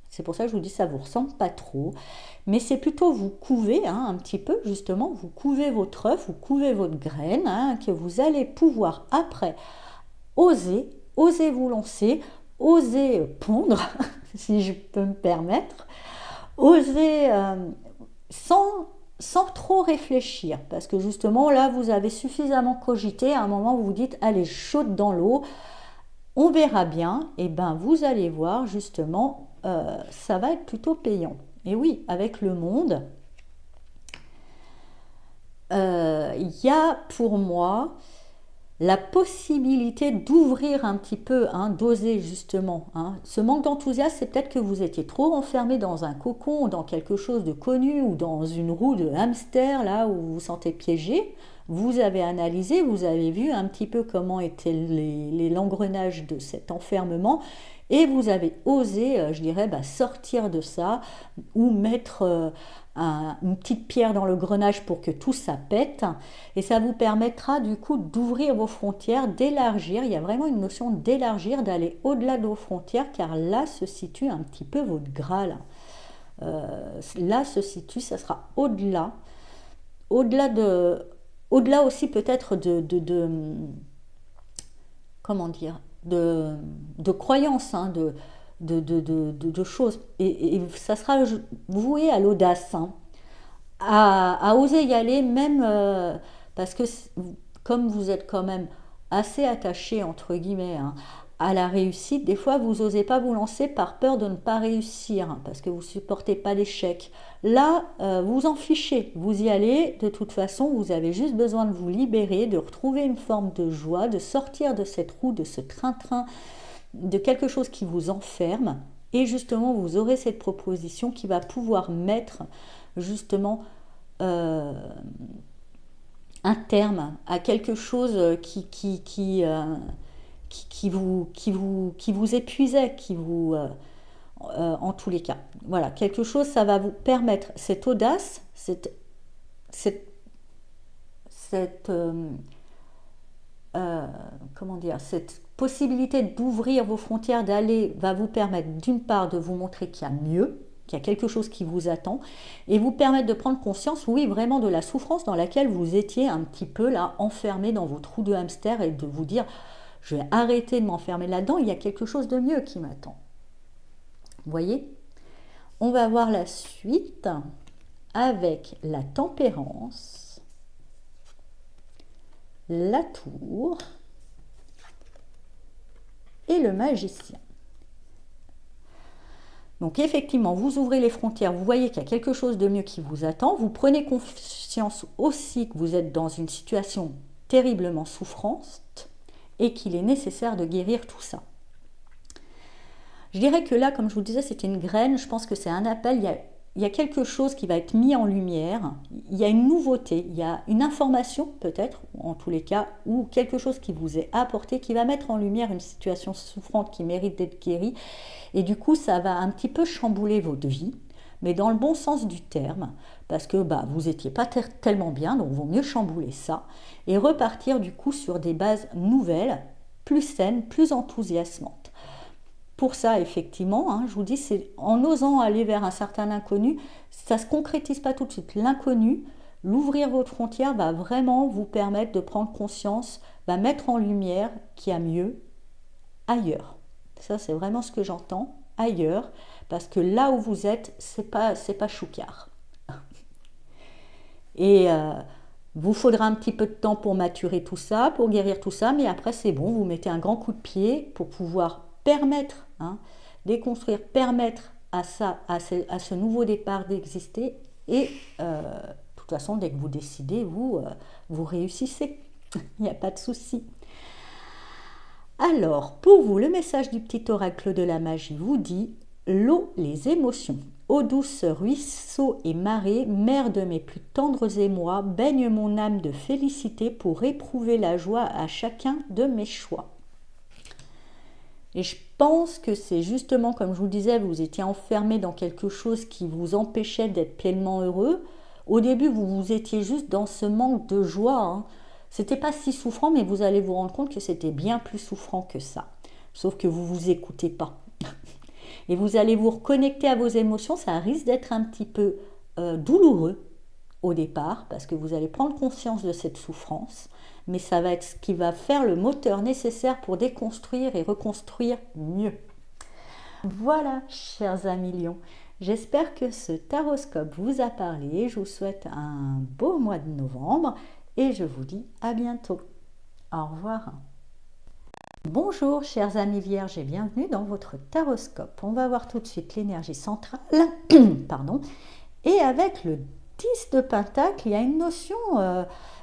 C'est pour ça que je vous dis ça ne vous ressemble pas trop, mais c'est plutôt vous couvez un petit peu, justement, vous couvez votre œuf, vous couvez votre graine, que vous allez pouvoir après oser vous lancer, oser pondre, si je peux me permettre, oser sans trop réfléchir, parce que justement là vous avez suffisamment cogité, à un moment vous vous dites allez, je saute dans l'eau, on verra bien, et ben vous allez voir justement, ça va être plutôt payant. Et oui, avec le monde, il y a pour moi la possibilité d'ouvrir un petit peu, d'oser justement. Ce manque d'enthousiasme, c'est peut-être que vous étiez trop enfermé dans un cocon, ou dans quelque chose de connu, ou dans une roue de hamster, là où vous vous sentez piégé. Vous avez analysé, vous avez vu un petit peu comment était l'engrenage de cet enfermement, et vous avez osé, je dirais, sortir de ça, ou mettre une petite pierre dans le grenage pour que tout ça pète, et ça vous permettra du coup d'ouvrir vos frontières, d'élargir. Il y a vraiment une notion d'élargir, d'aller au-delà de vos frontières, car là se situe un petit peu votre Graal. Là se situe, ça sera au-delà aussi peut-être comment dire, de croyances, de choses, et ça sera voué à l'audace, à oser y aller, même parce que comme vous êtes quand même assez attaché, entre guillemets, hein, à la réussite. Des fois, vous n'osez pas vous lancer par peur de ne pas réussir, hein, parce que vous ne supportez pas l'échec. Là, vous en fichez, vous y allez, de toute façon, vous avez juste besoin de vous libérer, de retrouver une forme de joie, de sortir de cette roue, de ce train-train, de quelque chose qui vous enferme. Et justement, vous aurez cette proposition qui va pouvoir mettre justement un terme à quelque chose qui vous épuisait, en tous les cas. Voilà, quelque chose, ça va vous permettre cette audace, cette comment dire, cette possibilité d'ouvrir vos frontières, d'aller, va vous permettre d'une part de vous montrer qu'il y a mieux, qu'il y a quelque chose qui vous attend, et vous permettre de prendre conscience, oui, vraiment de la souffrance dans laquelle vous étiez un petit peu là, enfermé dans vos trous de hamster, et de vous dire, je vais arrêter de m'enfermer là-dedans, il y a quelque chose de mieux qui m'attend. Vous voyez? On va voir la suite avec la tempérance, la tour et le magicien. Donc effectivement, vous ouvrez les frontières, vous voyez qu'il y a quelque chose de mieux qui vous attend, vous prenez conscience aussi que vous êtes dans une situation terriblement souffrante et qu'il est nécessaire de guérir tout ça. Je dirais que là, comme je vous le disais, c'était une graine, je pense que c'est un appel, il y a quelque chose qui va être mis en lumière, il y a une nouveauté, il y a une information peut-être, en tous les cas, ou quelque chose qui vous est apporté, qui va mettre en lumière une situation souffrante qui mérite d'être guérie, et du coup ça va un petit peu chambouler votre vie, mais dans le bon sens du terme, parce que vous n'étiez pas tellement bien, donc il vaut mieux chambouler ça, et repartir du coup sur des bases nouvelles, plus saines, plus enthousiasmantes. Pour ça, effectivement, hein, je vous dis, c'est en osant aller vers un certain inconnu, ça ne se concrétise pas tout de suite. L'inconnu, l'ouvrir votre frontière va vraiment vous permettre de prendre conscience, va mettre en lumière qu'il y a mieux ailleurs. Ça, c'est vraiment ce que j'entends, ailleurs, parce que là où vous êtes, c'est pas choucard. Et vous faudra un petit peu de temps pour maturer tout ça, pour guérir tout ça, mais après c'est bon, vous mettez un grand coup de pied pour pouvoir permettre, déconstruire, permettre à ce nouveau départ d'exister. Et de toute façon, dès que vous décidez, vous réussissez. Il n'y a pas de souci. Alors, pour vous, le message du petit oracle de la magie vous dit « L'eau, les émotions. Ô douce ruisseau et marée, mère de mes plus tendres émois, baigne mon âme de félicité pour éprouver la joie à chacun de mes choix. » Et je pense que c'est justement, comme je vous le disais, vous étiez enfermé dans quelque chose qui vous empêchait d'être pleinement heureux. Au début, vous étiez juste dans ce manque de joie. C'était pas si souffrant, mais vous allez vous rendre compte que c'était bien plus souffrant que ça. Sauf que vous vous écoutez pas. Et vous allez vous reconnecter à vos émotions. Ça risque d'être un petit peu douloureux au départ, parce que vous allez prendre conscience de cette souffrance. Mais ça va être ce qui va faire le moteur nécessaire pour déconstruire et reconstruire mieux. Voilà, chers amis lions, j'espère que ce taroscope vous a parlé. Je vous souhaite un beau mois de novembre et je vous dis à bientôt. Au revoir. Bonjour, chers amis vierges et bienvenue dans votre taroscope. On va voir tout de suite l'énergie centrale. Pardon. Et avec le 10 de Pentacle, il y a une notion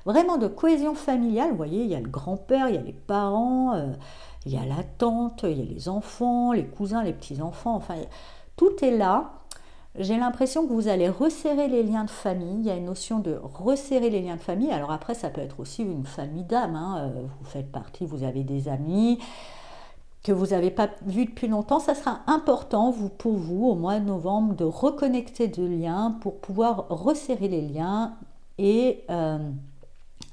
vraiment de cohésion familiale. Vous voyez, il y a le grand-père, il y a les parents, il y a la tante, il y a les enfants, les cousins, les petits-enfants. Enfin, tout est là. J'ai l'impression que vous allez resserrer les liens de famille. Il y a une notion de resserrer les liens de famille. Alors après, ça peut être aussi une famille d'âme. Vous faites partie, vous avez des amis que vous n'avez pas vu depuis longtemps, ça sera important pour vous au mois de novembre de reconnecter des liens pour pouvoir resserrer les liens et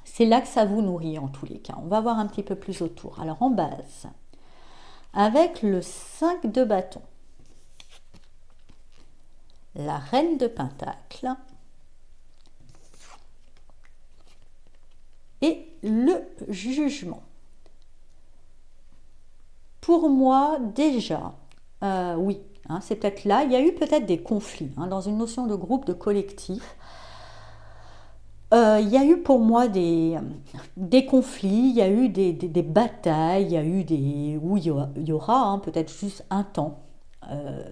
c'est là que ça vous nourrit en tous les cas. On va voir un petit peu plus autour. Alors en base, avec le 5 de bâton, la reine de pentacle et le jugement. Pour moi, déjà, oui, c'est peut-être là, il y a eu peut-être des conflits dans une notion de groupe, de collectif. Il y a eu pour moi des conflits, il y a eu des batailles, il y a eu des... où il y aura hein, peut-être juste un temps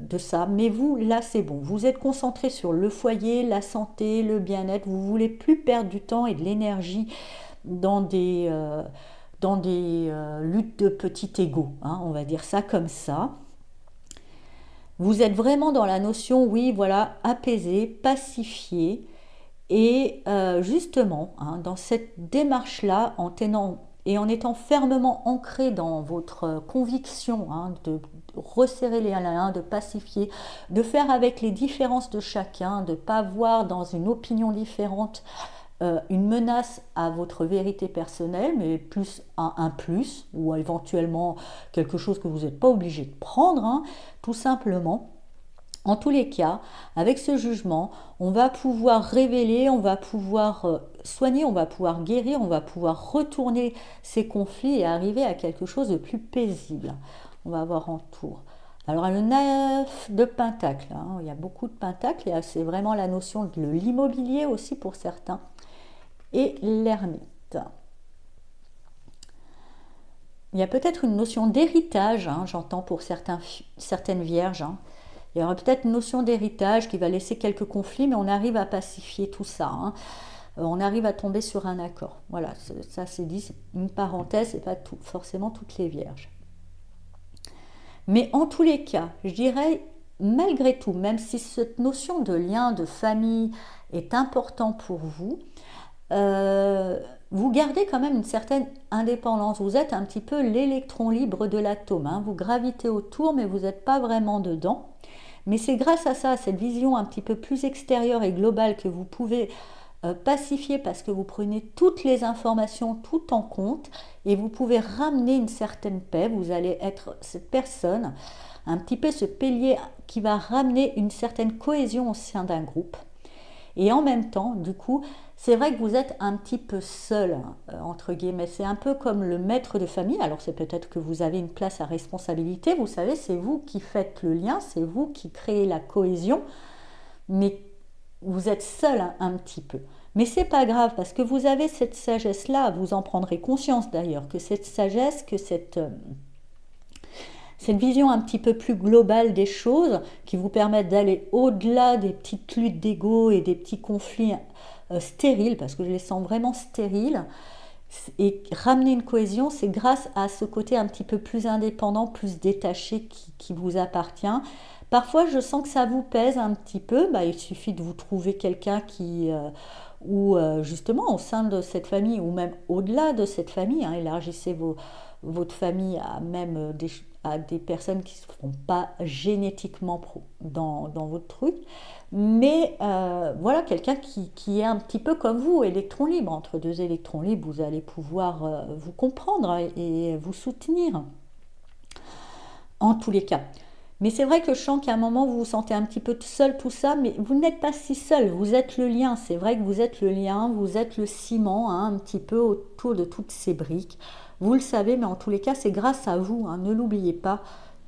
de ça. Mais vous, là, c'est bon. Vous êtes concentré sur le foyer, la santé, le bien-être. Vous voulez plus perdre du temps et de l'énergie dans des luttes de petit ego, hein, on va dire ça comme ça. Vous êtes vraiment dans la notion, oui, voilà, apaisé, pacifié, et justement, hein, dans cette démarche-là, en étant fermement ancré dans votre conviction hein, de resserrer les liens, de pacifier, de faire avec les différences de chacun, de ne pas voir dans une opinion différente une menace à votre vérité personnelle, mais plus un plus, ou éventuellement quelque chose que vous n'êtes pas obligé de prendre, hein, tout simplement. En tous les cas, avec ce jugement, on va pouvoir révéler, on va pouvoir soigner, on va pouvoir guérir, on va pouvoir retourner ces conflits et arriver à quelque chose de plus paisible. On va voir en tour. Alors le 9 de Pentacle, hein, il y a beaucoup de Pentacles, et c'est vraiment la notion de l'immobilier aussi pour certains, et l'ermite. Il y a peut-être une notion d'héritage, hein, j'entends pour certaines vierges, hein. Il y aura peut-être une notion d'héritage qui va laisser quelques conflits, mais on arrive à pacifier tout ça. Hein. On arrive à tomber sur un accord. Voilà, ça c'est dit, c'est une parenthèse, c'est pas forcément toutes les vierges. Mais en tous les cas, je dirais, malgré tout, même si cette notion de lien, de famille est important pour vous, vous gardez quand même une certaine indépendance. Vous êtes un petit peu l'électron libre de l'atome. Hein. Vous gravitez autour, mais vous n'êtes pas vraiment dedans. Mais c'est grâce à ça, à cette vision un petit peu plus extérieure et globale que vous pouvez pacifier parce que vous prenez toutes les informations tout en compte et vous pouvez ramener une certaine paix. Vous allez être cette personne, un petit peu ce pilier qui va ramener une certaine cohésion au sein d'un groupe. Et en même temps, du coup, c'est vrai que vous êtes un petit peu seul, entre guillemets. C'est un peu comme le maître de famille. Alors c'est peut-être que vous avez une place à responsabilité. Vous savez, c'est vous qui faites le lien, c'est vous qui créez la cohésion. Mais vous êtes seul un petit peu. Mais c'est pas grave parce que vous avez cette sagesse-là. Vous en prendrez conscience d'ailleurs que cette sagesse, que cette vision un petit peu plus globale des choses qui vous permettent d'aller au-delà des petites luttes d'ego et des petits conflits stériles, parce que je les sens vraiment stériles, et ramener une cohésion, c'est grâce à ce côté un petit peu plus indépendant, plus détaché qui vous appartient. Parfois, je sens que ça vous pèse un petit peu, il suffit de vous trouver quelqu'un ou justement au sein de cette famille, ou même au-delà de cette famille, hein, élargissez votre famille à même à des personnes qui ne seront pas génétiquement dans votre truc, mais voilà, quelqu'un qui est un petit peu comme vous, électron libre. Entre deux électrons libres, vous allez pouvoir vous comprendre et vous soutenir, en tous les cas. Mais c'est vrai que je sens qu'à un moment, vous vous sentez un petit peu seul, tout ça, mais vous n'êtes pas si seul, vous êtes le lien. C'est vrai que vous êtes le lien, vous êtes le ciment, hein, un petit peu autour de toutes ces briques. Vous le savez, mais en tous les cas, c'est grâce à vous, hein, ne l'oubliez pas,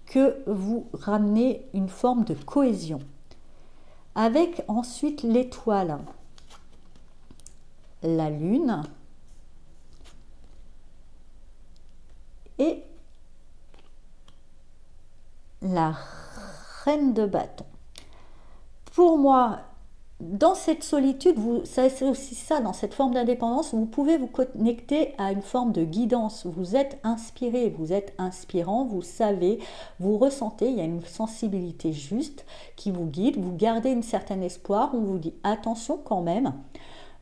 que vous ramenez une forme de cohésion. Avec ensuite l'étoile, la lune et la reine de bâton. Pour moi, dans cette solitude, c'est aussi ça, dans cette forme d'indépendance, vous pouvez vous connecter à une forme de guidance. Vous êtes inspiré, vous êtes inspirant, vous savez, vous ressentez, il y a une sensibilité juste qui vous guide, vous gardez un certain espoir, on vous dit attention quand même.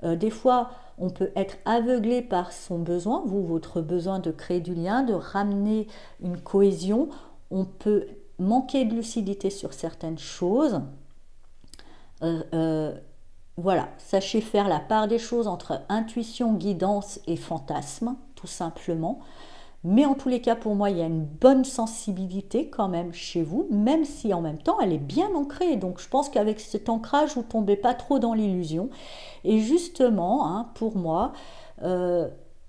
Des fois, on peut être aveuglé par son besoin, votre besoin de créer du lien, de ramener une cohésion. On peut manquer de lucidité sur certaines choses. Voilà, sachez faire la part des choses entre intuition, guidance et fantasme, tout simplement. Mais en tous les cas, pour moi, il y a une bonne sensibilité quand même chez vous, même si en même temps, elle est bien ancrée. Donc, je pense qu'avec cet ancrage, vous ne tombez pas trop dans l'illusion. Et justement, hein, pour moi,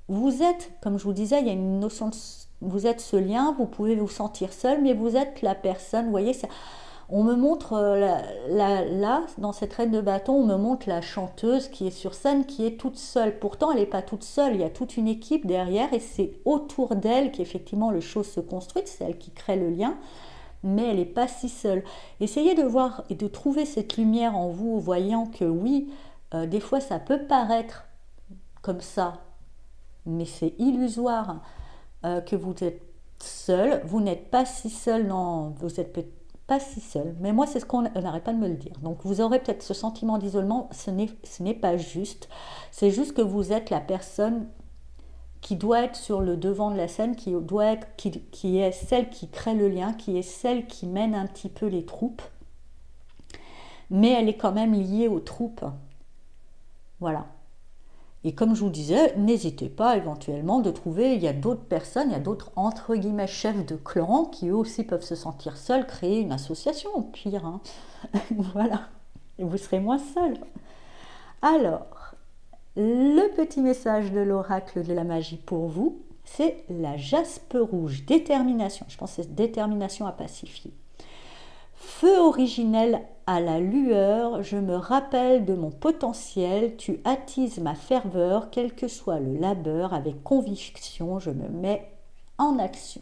vous êtes, comme je vous disais, il y a une notion de... Vous êtes ce lien, vous pouvez vous sentir seul, mais vous êtes la personne, vous voyez, ça... On me montre, là, dans cette reine de bâton, on me montre la chanteuse qui est sur scène, qui est toute seule. Pourtant, elle n'est pas toute seule, il y a toute une équipe derrière et c'est autour d'elle qu'effectivement les choses se construisent, c'est elle qui crée le lien, mais elle n'est pas si seule. Essayez de voir et de trouver cette lumière en vous, voyant que oui, des fois ça peut paraître comme ça, mais c'est illusoire, que vous êtes seul, vous n'êtes pas si seul, non, vous êtes peut-être pas si seul, mais moi c'est ce qu'on n'arrête pas de me le dire. Donc vous aurez peut-être ce sentiment d'isolement, ce n'est pas juste, c'est juste que vous êtes la personne qui doit être sur le devant de la scène, qui est celle qui crée le lien, qui est celle qui mène un petit peu les troupes, mais elle est quand même liée aux troupes. Voilà. Et comme je vous disais, n'hésitez pas éventuellement de trouver, il y a d'autres personnes, il y a d'autres entre guillemets chefs de clan qui eux aussi peuvent se sentir seuls, créer une association au pire. Hein. Voilà, et vous serez moins seuls. Alors, le petit message de l'oracle de la magie pour vous, c'est la jaspe rouge, détermination. Je pense que c'est détermination à pacifier. Feu originel à la lueur, je me rappelle de mon potentiel, tu attises ma ferveur, quel que soit le labeur, avec conviction, je me mets en action.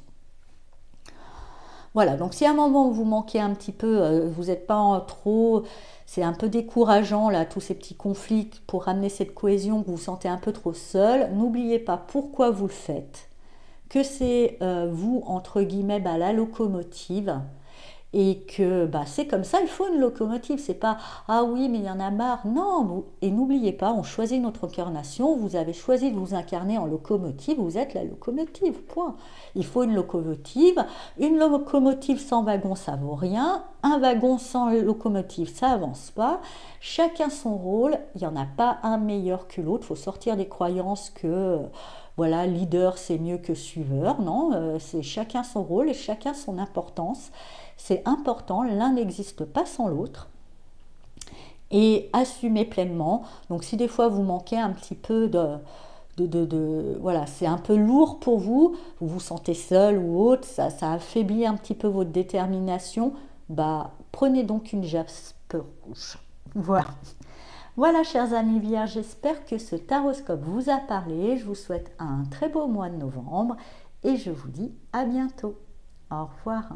Voilà, donc si à un moment vous manquez un petit peu, vous n'êtes pas trop, c'est un peu décourageant là, tous ces petits conflits pour ramener cette cohésion, que vous vous sentez un peu trop seul, n'oubliez pas pourquoi vous le faites, que c'est vous, entre guillemets, la locomotive, et que c'est comme ça, il faut une locomotive, c'est pas ah oui mais il y en a marre, non, et n'oubliez pas, on choisit notre incarnation, vous avez choisi de vous incarner en locomotive, vous êtes la locomotive, point. Il faut une locomotive sans wagon ça vaut rien, un wagon sans locomotive ça avance pas, chacun son rôle, il n'y en a pas un meilleur que l'autre, il faut sortir des croyances que voilà, leader c'est mieux que suiveur, non, c'est chacun son rôle et chacun son importance. C'est important, l'un n'existe pas sans l'autre. Et assumez pleinement. Donc si des fois vous manquez un petit peu voilà, c'est un peu lourd pour vous, vous vous sentez seul ou autre, ça affaiblit un petit peu votre détermination, prenez donc une jaspe rouge. Voilà. Voilà, chers amis vierges, j'espère que ce taroscope vous a parlé. Je vous souhaite un très beau mois de novembre et je vous dis à bientôt. Au revoir.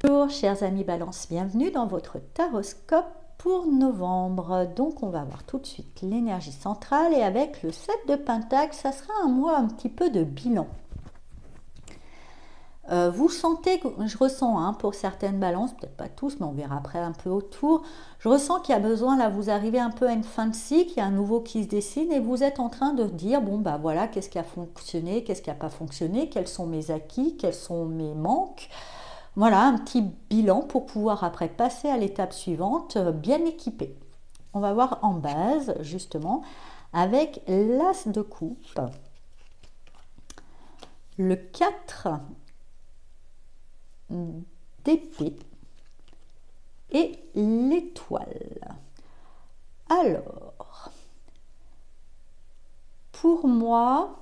Bonjour chers amis Balance, bienvenue dans votre taroscope pour novembre. Donc on va voir tout de suite l'énergie centrale et avec le 7 de Pentacle, ça sera un mois un petit peu de bilan. Vous sentez, je ressens pour certaines balances, peut-être pas tous, mais on verra après un peu autour, je ressens qu'il y a besoin, là vous arrivez un peu à une fin de cycle, il y a un nouveau qui se dessine et vous êtes en train de dire, voilà, qu'est-ce qui a fonctionné, qu'est-ce qui n'a pas fonctionné, quels sont mes acquis, quels sont mes manques. Voilà, un petit bilan pour pouvoir après passer à l'étape suivante, bien équipé. On va voir en base, justement, avec l'As de coupe, le 4 d'épée et l'étoile. Alors, pour moi,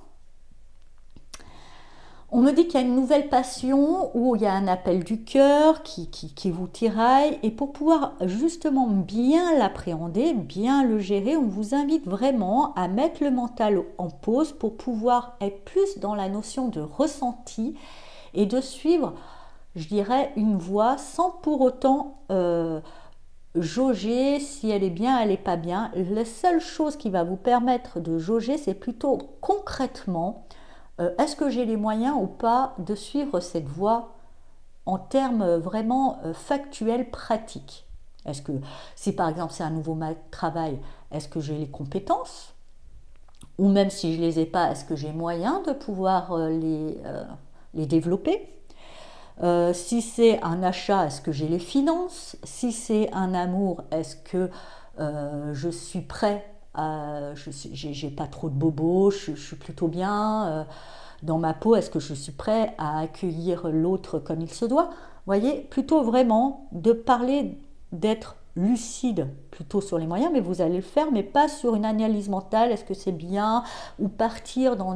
on me dit qu'il y a une nouvelle passion où il y a un appel du cœur qui vous tiraille et pour pouvoir justement bien l'appréhender, bien le gérer, on vous invite vraiment à mettre le mental en pause pour pouvoir être plus dans la notion de ressenti et de suivre, je dirais, une voie sans pour autant jauger si elle est bien, elle n'est pas bien. La seule chose qui va vous permettre de jauger, c'est plutôt concrètement est-ce que j'ai les moyens ou pas de suivre cette voie en termes vraiment factuels, pratiques. Est-ce que, si par exemple c'est un nouveau travail, est-ce que j'ai les compétences? Ou même si je ne les ai pas, est-ce que j'ai moyen de pouvoir les développer? Si c'est un achat, est-ce que j'ai les finances? Si c'est un amour, est-ce que je suis prêt j'ai pas trop de bobos, je suis plutôt bien dans ma peau, est-ce que je suis prêt à accueillir l'autre comme il se doit? Vous voyez, plutôt vraiment de parler, d'être lucide plutôt sur les moyens, mais vous allez le faire, mais pas sur une analyse mentale, est-ce que c'est bien, ou partir dans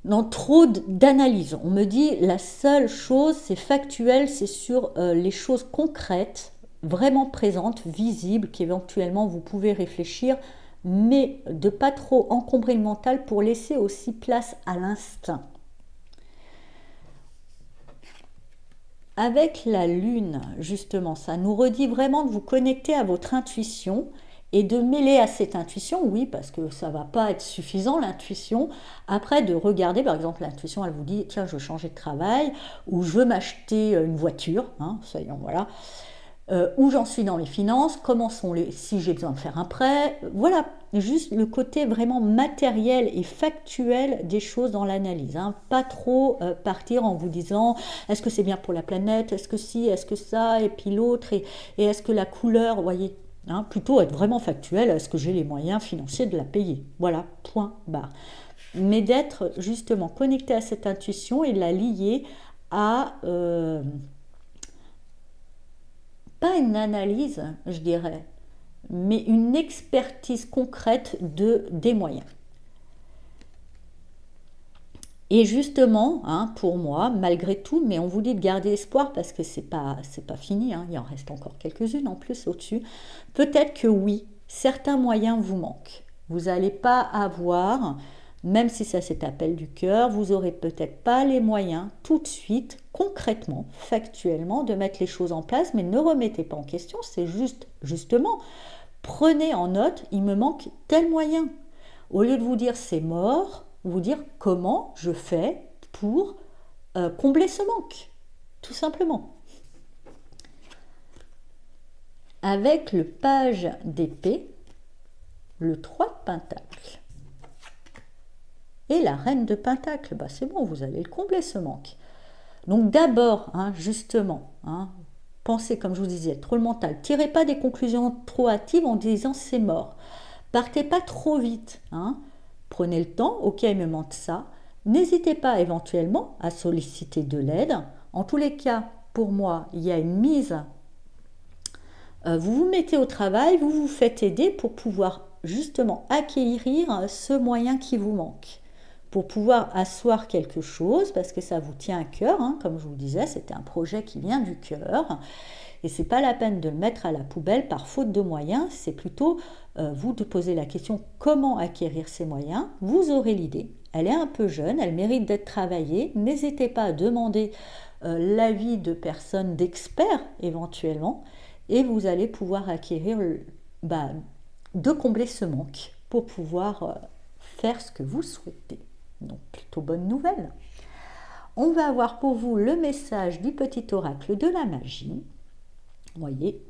dans trop d'analyse. On me dit la seule chose, c'est factuel, c'est sur les choses concrètes, vraiment présentes, visibles, qu'éventuellement vous pouvez réfléchir, mais de pas trop encombrer le mental pour laisser aussi place à l'instinct. Avec la lune, justement, ça nous redit vraiment de vous connecter à votre intuition et de mêler à cette intuition, oui, parce que ça ne va pas être suffisant, l'intuition. Après, de regarder, par exemple, l'intuition, elle vous dit, tiens, je veux changer de travail, ou je veux m'acheter une voiture, hein, soyons, voilà. Où j'en suis dans mes finances, comment sont les, si j'ai besoin de faire un prêt, voilà, juste le côté vraiment matériel et factuel des choses dans l'analyse, hein. Pas trop partir en vous disant est-ce que c'est bien pour la planète, est-ce que si, est-ce que ça, et puis l'autre, et est-ce que la couleur, vous voyez, hein, plutôt être vraiment factuel, est-ce que j'ai les moyens financiers de la payer, voilà, point barre. Mais d'être justement connecté à cette intuition et de la lier à pas une analyse, je dirais, mais une expertise concrète des moyens. Et justement, hein, pour moi, malgré tout, mais on vous dit de garder espoir parce que c'est pas fini, hein, il en reste encore quelques-unes en plus au-dessus. Peut-être que oui, certains moyens vous manquent. Vous n'allez pas avoir, même si ça c'est appel du cœur, vous n'aurez peut-être pas les moyens tout de suite, concrètement, factuellement, de mettre les choses en place, mais ne remettez pas en question, c'est justement, prenez en note, il me manque tel moyen. Au lieu de vous dire c'est mort, vous dire comment je fais pour combler ce manque, tout simplement. Avec le page d'épée, le 3 de pentacle et la reine de pentacle, bah c'est bon, vous allez le combler ce manque. Donc d'abord, hein, justement, hein, pensez comme je vous disais, trop le mental. Tirez pas des conclusions trop hâtives en disant c'est mort. Partez pas trop vite, hein. Prenez le temps, ok, il me manque ça. N'hésitez pas éventuellement à solliciter de l'aide. En tous les cas, pour moi, il y a une mise. Vous vous mettez au travail, vous vous faites aider pour pouvoir justement acquérir ce moyen qui vous manque. Pour pouvoir asseoir quelque chose, parce que ça vous tient à cœur, hein, comme je vous le disais, c'était un projet qui vient du cœur. Et c'est pas la peine de le mettre à la poubelle par faute de moyens, c'est plutôt vous de poser la question comment acquérir ces moyens. Vous aurez l'idée, elle est un peu jeune, elle mérite d'être travaillée. N'hésitez pas à demander l'avis de personnes, d'experts éventuellement, et vous allez pouvoir acquérir, de combler ce manque pour pouvoir faire ce que vous souhaitez. Donc plutôt bonne nouvelle. On va avoir pour vous le message du petit oracle de la magie. Voyez,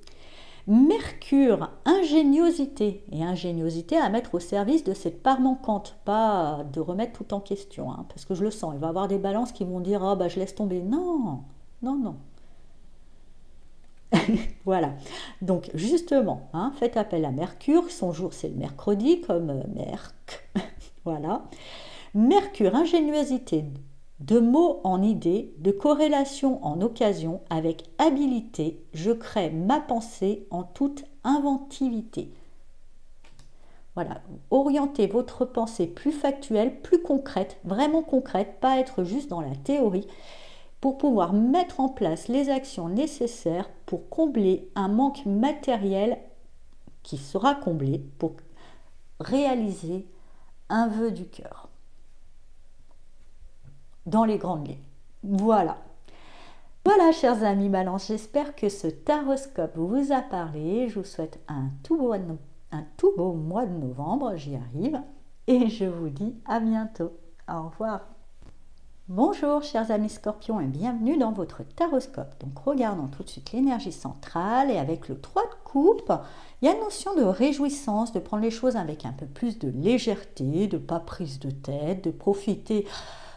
Mercure, ingéniosité, et ingéniosité à mettre au service de cette part manquante, pas de remettre tout en question, hein, parce que je le sens, il va y avoir des balances qui vont dire ah bah je laisse tomber. Non, non, non. Voilà, donc justement, hein, faites appel à Mercure, son jour c'est le mercredi comme Merc, voilà. Mercure, ingéniosité, de mots en idées, de corrélation en occasion, avec habileté, je crée ma pensée en toute inventivité. Voilà, orientez votre pensée plus factuelle, plus concrète, vraiment concrète, pas être juste dans la théorie, pour pouvoir mettre en place les actions nécessaires pour combler un manque matériel qui sera comblé, pour réaliser un vœu du cœur. Dans les grandes lignes. Voilà. Voilà, chers amis Balance, j'espère que ce taroscope vous a parlé. Je vous souhaite un tout beau mois de novembre, j'y arrive. Et je vous dis à bientôt. Au revoir. Bonjour, chers amis Scorpions, et bienvenue dans votre taroscope. Donc, regardons tout de suite l'énergie centrale. Et avec le 3 de coupe, il y a une notion de réjouissance, de prendre les choses avec un peu plus de légèreté, de pas prise de tête, de profiter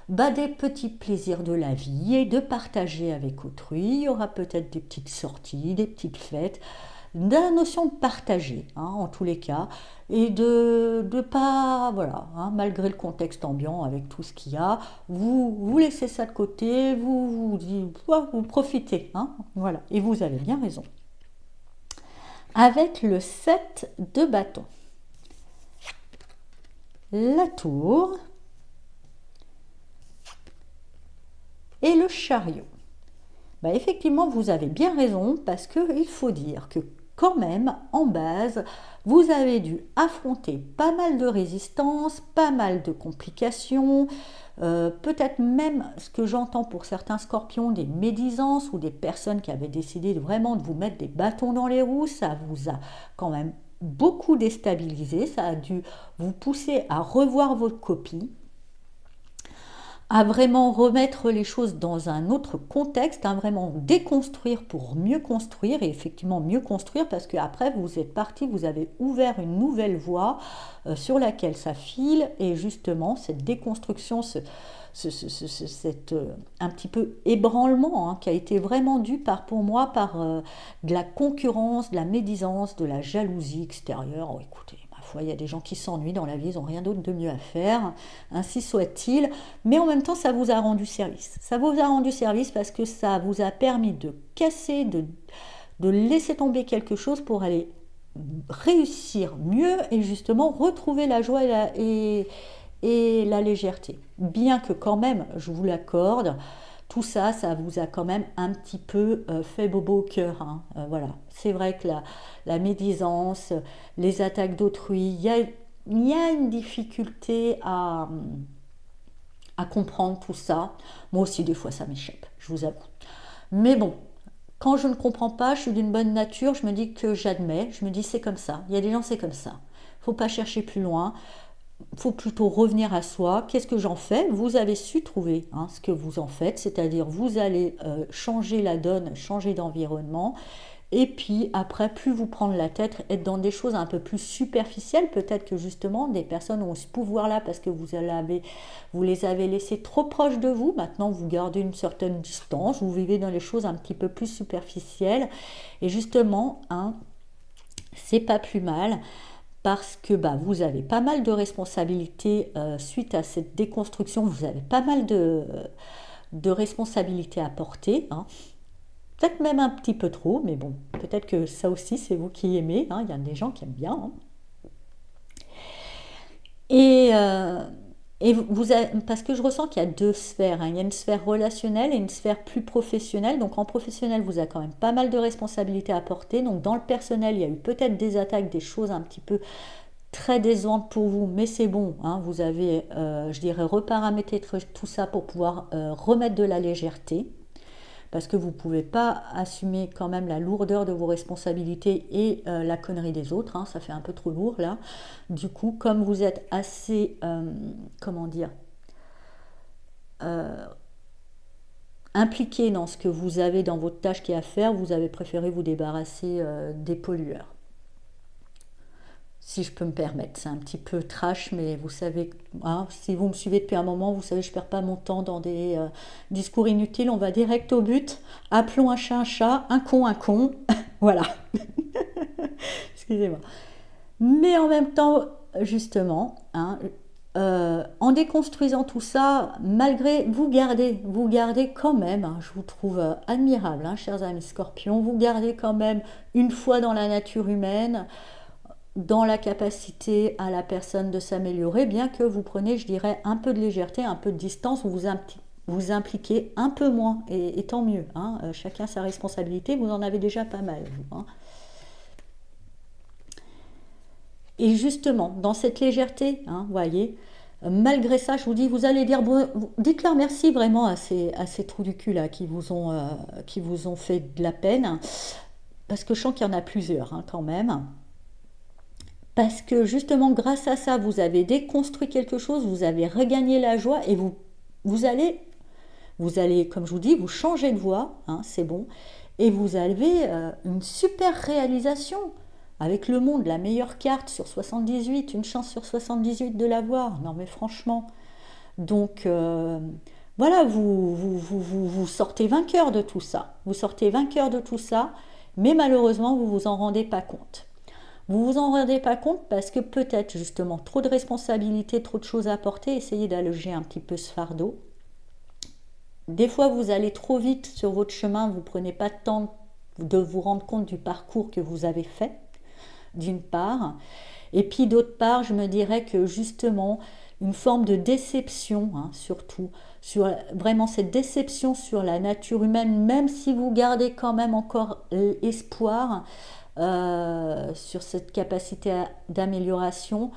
des petits plaisirs de la vie et de partager avec autrui. Il y aura peut-être des petites sorties, des petites fêtes, de la notion de partager, hein, en tous les cas, et de pas, voilà, hein, malgré le contexte ambiant avec tout ce qu'il y a, vous laissez ça de côté, vous profitez, hein, voilà, et vous avez bien raison. Avec le 7 de bâton, la tour, Et le chariot. Bah, effectivement, vous avez bien raison, parce qu'il faut dire que quand même, en base, vous avez dû affronter pas mal de résistance, pas mal de complications, peut-être même ce que j'entends pour certains scorpions, des médisances ou des personnes qui avaient décidé vraiment de vous mettre des bâtons dans les roues, ça vous a quand même beaucoup déstabilisé, ça a dû vous pousser à revoir votre copie, à vraiment remettre les choses dans un autre contexte, vraiment déconstruire pour mieux construire, et effectivement mieux construire parce qu'après vous êtes parti, vous avez ouvert une nouvelle voie sur laquelle ça file, et justement cette déconstruction, un petit peu ébranlement qui a été vraiment dû pour moi par de la concurrence, de la médisance, de la jalousie extérieure. Oh, écoutez, il y a des gens qui s'ennuient dans la vie, ils n'ont rien d'autre de mieux à faire, ainsi soit-il, mais en même temps ça vous a rendu service. Ça vous a rendu service parce que ça vous a permis de casser, de laisser tomber quelque chose pour aller réussir mieux et justement retrouver la joie et la légèreté. Bien que quand même, je vous l'accorde, tout ça, ça vous a quand même un petit peu fait bobo au cœur. Voilà. C'est vrai que la médisance, les attaques d'autrui, il y a une difficulté à comprendre tout ça. Moi aussi, des fois, ça m'échappe, je vous avoue. Mais bon, quand je ne comprends pas, je suis d'une bonne nature, je me dis que j'admets, je me dis c'est comme ça. Il y a des gens, c'est comme ça. Il ne faut pas chercher plus loin. Il faut plutôt revenir à soi. Qu'est-ce que j'en fais? Vous avez su trouver ce que vous en faites, c'est-à-dire vous allez changer la donne, changer d'environnement, et puis après, plus vous prendre la tête, être dans des choses un peu plus superficielles. Peut-être que justement des personnes ont ce pouvoir-là parce que vous les avez laissés trop proches de vous. Maintenant, vous gardez une certaine distance, vous vivez dans les choses un petit peu plus superficielles, et justement, c'est pas plus mal. Parce que vous avez pas mal de responsabilités suite à cette déconstruction, vous avez pas mal de responsabilités à porter, peut-être même un petit peu trop, mais bon, peut-être que ça aussi c'est vous qui aimez, il y a des gens qui aiment bien. Et parce que je ressens qu'il y a deux sphères, il y a une sphère relationnelle et une sphère plus professionnelle. Donc en professionnel, vous avez quand même pas mal de responsabilités à porter. Donc dans le personnel, il y a eu peut-être des attaques, des choses un petit peu très décevantes pour vous, mais c'est bon, vous avez, je dirais, reparamétrer tout ça pour pouvoir remettre de la légèreté. Parce que vous ne pouvez pas assumer quand même la lourdeur de vos responsabilités et la connerie des autres, ça fait un peu trop lourd là. Du coup, comme vous êtes assez, impliqué dans ce que vous avez dans votre tâche qui est à faire, vous avez préféré vous débarrasser des pollueurs. Si je peux me permettre, c'est un petit peu trash, mais vous savez, si vous me suivez depuis un moment, vous savez, je ne perds pas mon temps dans des discours inutiles, on va direct au but, appelons un chat, un con, voilà. Excusez-moi. Mais en même temps, justement, en déconstruisant tout ça, malgré, vous gardez quand même, je vous trouve admirable, chers amis scorpions, vous gardez quand même une foi dans la nature humaine, dans la capacité à la personne de s'améliorer, bien que vous preniez, je dirais, un peu de légèreté, un peu de distance, vous impliquez un peu moins, et tant mieux, chacun sa responsabilité, vous en avez déjà pas mal, vous. Et justement, dans cette légèreté, vous voyez, malgré ça, je vous dis, vous allez dire, dites-leur merci vraiment à ces trous du cul là qui vous ont fait de la peine, parce que je sens qu'il y en a plusieurs quand même. Parce que justement, grâce à ça, vous avez déconstruit quelque chose, vous avez regagné la joie, et vous allez, comme je vous dis, vous changez de voie, c'est bon, et vous avez une super réalisation avec le monde, la meilleure carte sur 78, une chance sur 78 de l'avoir. Non mais franchement, donc voilà, vous sortez vainqueur de tout ça. Vous sortez vainqueur de tout ça, mais malheureusement, vous vous en rendez pas compte. Vous vous en rendez pas compte parce que peut-être justement trop de responsabilités, trop de choses à porter, essayez d'alléger un petit peu ce fardeau. Des fois vous allez trop vite sur votre chemin, vous prenez pas le temps de vous rendre compte du parcours que vous avez fait, d'une part. Et puis d'autre part, je me dirais que justement, une forme de déception, hein, surtout, sur vraiment cette déception sur la nature humaine, même si vous gardez quand même encore espoir sur cette capacité d'amélioration,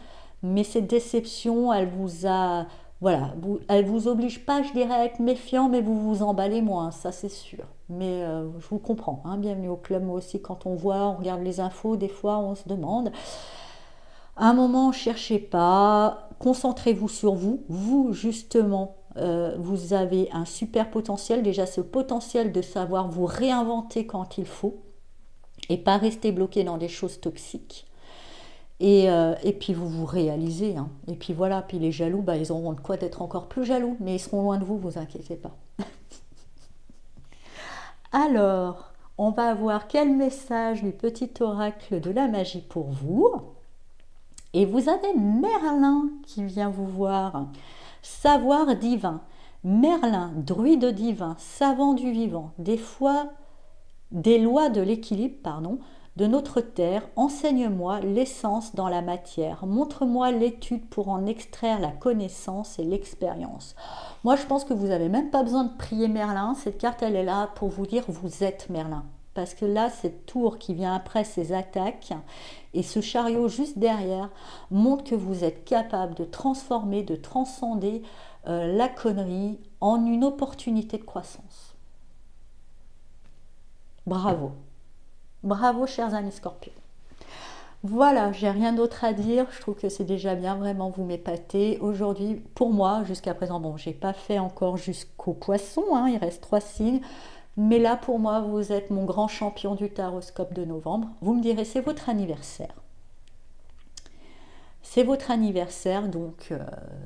mais cette déception, elle vous a, voilà, elle vous oblige pas, je dirais, à être méfiant, mais vous vous emballez moins, ça c'est sûr. Mais je vous comprends, hein, bienvenue au club. Moi aussi, quand on voit, on regarde les infos, des fois on se demande. À un moment, cherchez pas, concentrez-vous sur vous. Vous, justement, vous avez un super potentiel. Déjà, ce potentiel de savoir vous réinventer quand il faut et pas rester bloqué dans des choses toxiques. Et puis vous vous réalisez. Hein. Et puis voilà, puis les jaloux, bah, ils auront de quoi d'être encore plus jaloux, mais ils seront loin de vous, vous inquiétez pas. Alors, on va voir quel message du petit oracle de la magie pour vous. Et vous avez Merlin qui vient vous voir. Savoir divin. Merlin, druide divin, savant du vivant, des lois de l'équilibre, de notre terre, enseigne-moi l'essence dans la matière, montre-moi l'étude pour en extraire la connaissance et l'expérience. Moi, je pense que vous n'avez même pas besoin de prier Merlin, cette carte, elle est là pour vous dire vous êtes Merlin. Parce que là, cette tour qui vient après ces attaques et ce chariot juste derrière montre que vous êtes capable de transformer, de transcender la connerie en une opportunité de croissance. Bravo. Bravo, chers amis Scorpions. Voilà, j'ai rien d'autre à dire. Je trouve que c'est déjà bien, vraiment vous m'épatez. Aujourd'hui, pour moi, jusqu'à présent, bon, j'ai pas fait encore jusqu'au poisson, hein, il reste 3 signes. Mais là, pour moi, vous êtes mon grand champion du taroscope de novembre. Vous me direz, c'est votre anniversaire. C'est votre anniversaire, donc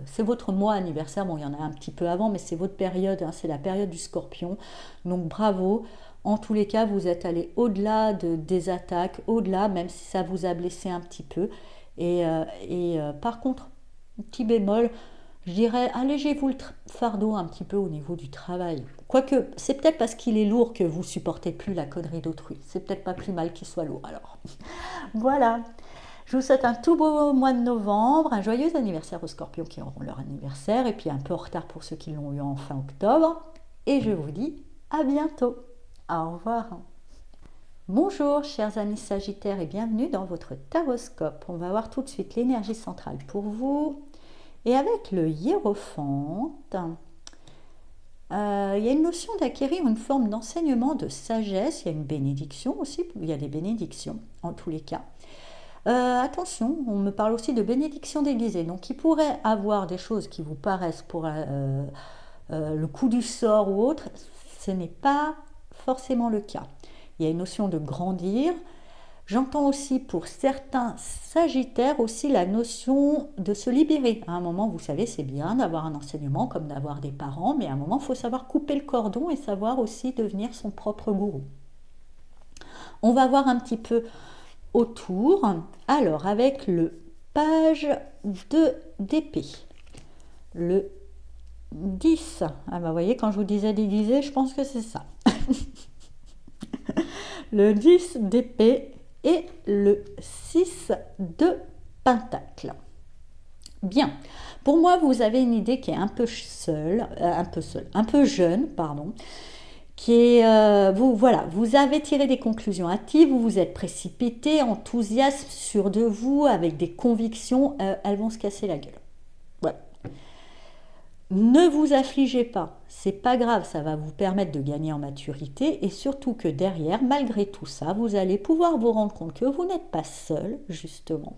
c'est votre mois anniversaire. Bon, il y en a un petit peu avant, mais c'est votre période, hein, c'est la période du Scorpion. Donc bravo. En tous les cas, vous êtes allé au-delà des attaques, au-delà, même si ça vous a blessé un petit peu. Et par contre, petit bémol, je dirais, allégez-vous le fardeau un petit peu au niveau du travail. Quoique, c'est peut-être parce qu'il est lourd que vous supportez plus la connerie d'autrui. C'est peut-être pas plus mal qu'il soit lourd, alors. Voilà. Je vous souhaite un tout beau mois de novembre, un joyeux anniversaire aux Scorpions qui auront leur anniversaire, et puis un peu en retard pour ceux qui l'ont eu en fin octobre. Et je vous dis à bientôt. Au revoir. Bonjour chers amis Sagittaires et bienvenue dans votre taroscope. On va voir tout de suite l'énergie centrale pour vous. Et avec le hiérophante, il y a une notion d'acquérir une forme d'enseignement, de sagesse. Il y a une bénédiction aussi, il y a des bénédictions en tous les cas. Attention, on me parle aussi de bénédiction déguisée. Donc il pourrait avoir des choses qui vous paraissent pour le coup du sort ou autre. Ce n'est pas forcément le cas. Il y a une notion de grandir. J'entends aussi pour certains Sagittaires aussi la notion de se libérer. À un moment, vous savez, c'est bien d'avoir un enseignement comme d'avoir des parents, mais à un moment, il faut savoir couper le cordon et savoir aussi devenir son propre gourou. On va voir un petit peu autour. Alors, avec le page d'épée, le 10. Ah bah, vous voyez, quand je vous disais déguisé, je pense que c'est ça. Le 10 d'épée et le 6 de pentacle. Bien. Pour moi, vous avez une idée qui est un peu jeune, pardon, qui est, vous avez tiré des conclusions hâtives, vous vous êtes précipité, enthousiaste, sûr de vous, avec des convictions, elles vont se casser la gueule. Voilà. Ne vous affligez pas, c'est pas grave, ça va vous permettre de gagner en maturité et surtout que derrière, malgré tout ça, vous allez pouvoir vous rendre compte que vous n'êtes pas seul, justement.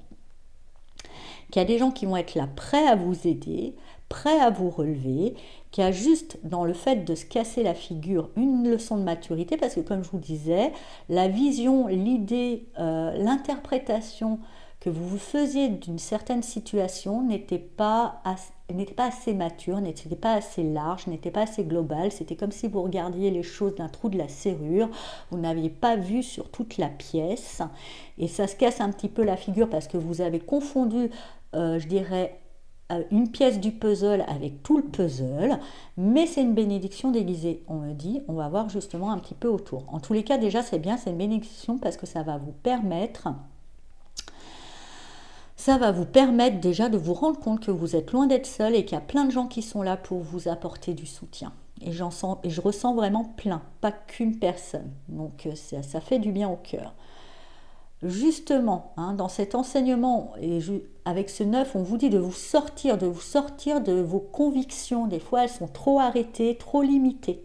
Qu'il y a des gens qui vont être là prêts à vous aider, prêts à vous relever, qu'il y a juste dans le fait de se casser la figure une leçon de maturité parce que comme je vous disais, la vision, l'idée, l'interprétation que vous faisiez d'une certaine situation n'était pas assez mature, n'était pas assez large, n'était pas assez globale. C'était comme si vous regardiez les choses d'un trou de la serrure. Vous n'aviez pas vu sur toute la pièce. Et ça se casse un petit peu la figure parce que vous avez confondu, je dirais, une pièce du puzzle avec tout le puzzle. Mais c'est une bénédiction déguisée. On me dit, on va voir justement un petit peu autour. En tous les cas, déjà, c'est bien, c'est une bénédiction parce que ça va vous permettre Ça va vous permettre déjà de vous rendre compte que vous êtes loin d'être seul et qu'il y a plein de gens qui sont là pour vous apporter du soutien. Et je ressens vraiment plein, pas qu'une personne. Donc ça fait du bien au cœur. Justement, hein, dans cet enseignement, avec ce 9, on vous dit de vous sortir de vos convictions. Des fois, elles sont trop arrêtées, trop limitées.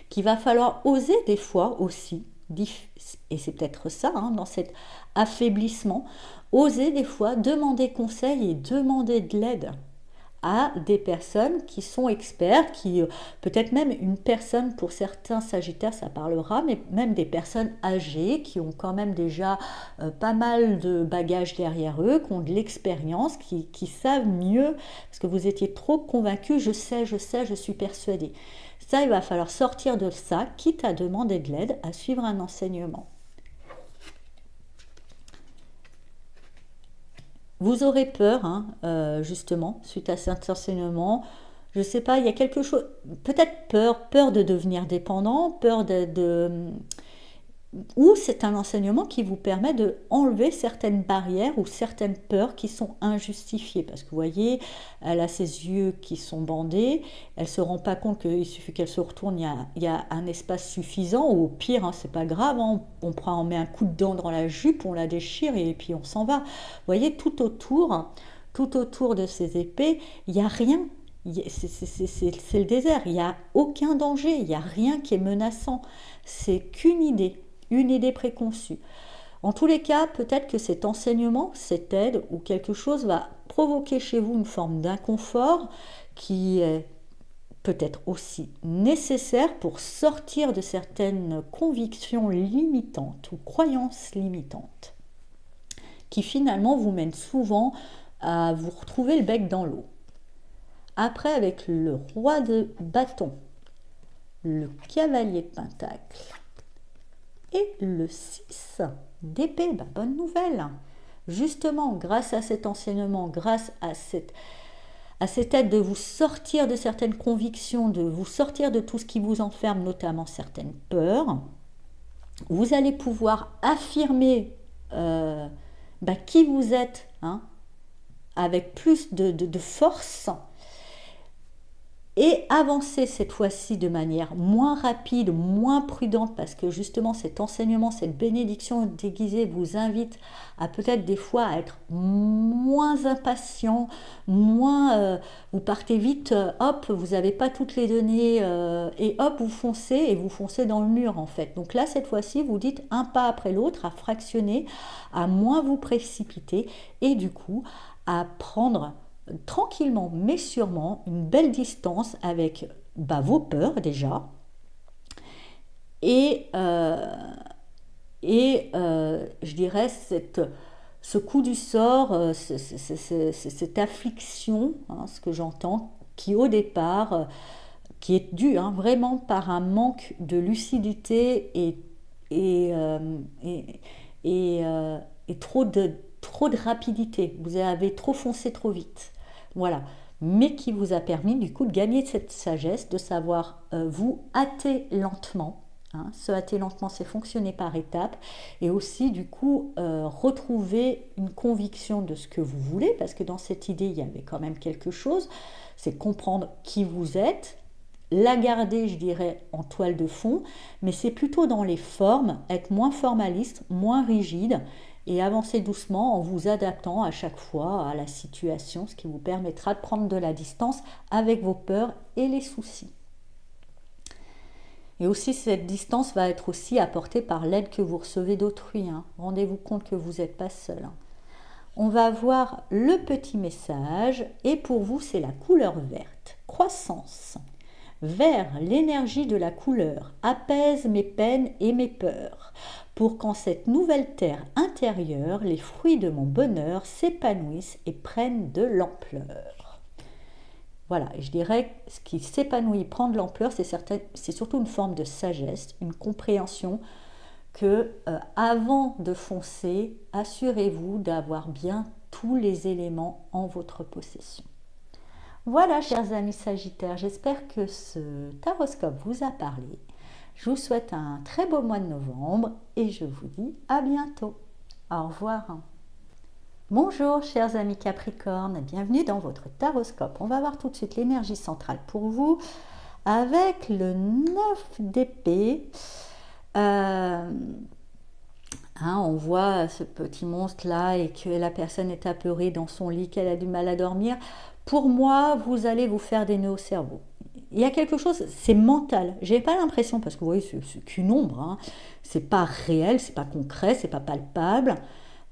Qu'il va falloir oser des fois aussi, et c'est peut-être ça, hein, dans cet affaiblissement, oser des fois demander conseil et demander de l'aide à des personnes qui sont experts, peut-être même une personne, pour certains Sagittaires ça parlera, mais même des personnes âgées qui ont quand même déjà pas mal de bagages derrière eux, qui ont de l'expérience, qui savent mieux, parce que vous étiez trop convaincus, je sais, je suis persuadée. Ça, il va falloir sortir de ça, quitte à demander de l'aide, à suivre un enseignement. Vous aurez peur, hein, justement, suite à cet enseignement. Je ne sais pas, il y a quelque chose, peut-être peur de devenir dépendant, peur ou c'est un enseignement qui vous permet de enlever certaines barrières ou certaines peurs qui sont injustifiées. Parce que vous voyez, elle a ses yeux qui sont bandés, elle ne se rend pas compte qu'il suffit qu'elle se retourne, il y a un espace suffisant, ou au pire, hein, c'est pas grave, hein, on met un coup de dent dans la jupe, on la déchire et puis on s'en va. Vous voyez, tout autour de ces épées, il n'y a rien. C'est le désert, il n'y a aucun danger, il n'y a rien qui est menaçant. C'est qu'une idée préconçue. En tous les cas, peut-être que cet enseignement, cette aide ou quelque chose va provoquer chez vous une forme d'inconfort qui est peut-être aussi nécessaire pour sortir de certaines convictions limitantes ou croyances limitantes qui finalement vous mènent souvent à vous retrouver le bec dans l'eau. Après, avec le roi de bâton, le cavalier de pentacle et le 6 d'épée, bonne nouvelle. Justement, grâce à cet enseignement, grâce à cette aide de vous sortir de certaines convictions, de vous sortir de tout ce qui vous enferme, notamment certaines peurs, vous allez pouvoir affirmer qui vous êtes, hein, avec plus de force, et avancer cette fois-ci de manière moins rapide, moins prudente, parce que justement cet enseignement, cette bénédiction déguisée vous invite à peut-être des fois à être moins impatient, vous partez vite, hop, vous n'avez pas toutes les données, et hop, vous foncez dans le mur en fait. Donc là, cette fois-ci, vous dites un pas après l'autre, à fractionner, à moins vous précipiter, et du coup, à prendre tranquillement mais sûrement une belle distance avec vos peurs déjà et je dirais ce coup du sort, cette affliction, hein, ce que j'entends, qui au départ qui est due, hein, vraiment par un manque de lucidité et trop de rapidité. Vous avez trop foncé trop vite. Voilà, mais qui vous a permis du coup de gagner cette sagesse, de savoir vous hâter lentement. Hein. Se hâter lentement, c'est fonctionner par étapes, et aussi du coup retrouver une conviction de ce que vous voulez, parce que dans cette idée, il y avait quand même quelque chose, c'est comprendre qui vous êtes, la garder, je dirais, en toile de fond, mais c'est plutôt dans les formes, être moins formaliste, moins rigide, et avancer doucement en vous adaptant à chaque fois à la situation, ce qui vous permettra de prendre de la distance avec vos peurs et les soucis. Et aussi, cette distance va être aussi apportée par l'aide que vous recevez d'autrui. Hein. Rendez-vous compte que vous n'êtes pas seul. Hein. On va voir le petit message, et pour vous, c'est la couleur verte. Croissance. Vert, l'énergie de la couleur apaise mes peines et mes peurs, pour qu'en cette nouvelle terre intérieure, les fruits de mon bonheur s'épanouissent et prennent de l'ampleur. Voilà, je dirais que ce qui s'épanouit, prend de l'ampleur, c'est surtout une forme de sagesse, une compréhension que avant de foncer, assurez-vous d'avoir bien tous les éléments en votre possession. Voilà, chers amis Sagittaires, j'espère que ce taroscope vous a parlé. Je vous souhaite un très beau mois de novembre et je vous dis à bientôt. Au revoir. Bonjour chers amis Capricorne, bienvenue dans votre taroscope. On va voir tout de suite l'énergie centrale pour vous avec le 9 d'épée. On voit ce petit monstre là et que la personne est apeurée dans son lit, qu'elle a du mal à dormir. Pour moi, vous allez vous faire des nœuds au cerveau. Il y a quelque chose, c'est mental. J'ai pas l'impression, parce que vous voyez, c'est qu'une ombre, hein. C'est pas réel, c'est pas concret, c'est pas palpable.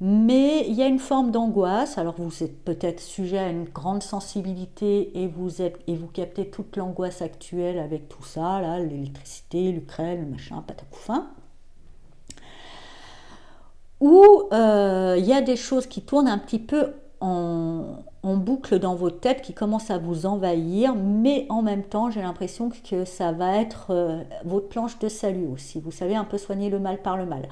Mais il y a une forme d'angoisse. Alors vous êtes peut-être sujet à une grande sensibilité et vous captez toute l'angoisse actuelle avec tout ça, là, l'électricité, l'Ukraine, le machin, patacouffin. Ou il y a des choses qui tournent un petit peu en boucle dans votre tête, qui commencent à vous envahir, mais en même temps, j'ai l'impression que ça va être votre planche de salut aussi. Vous savez, un peu soigner le mal par le mal.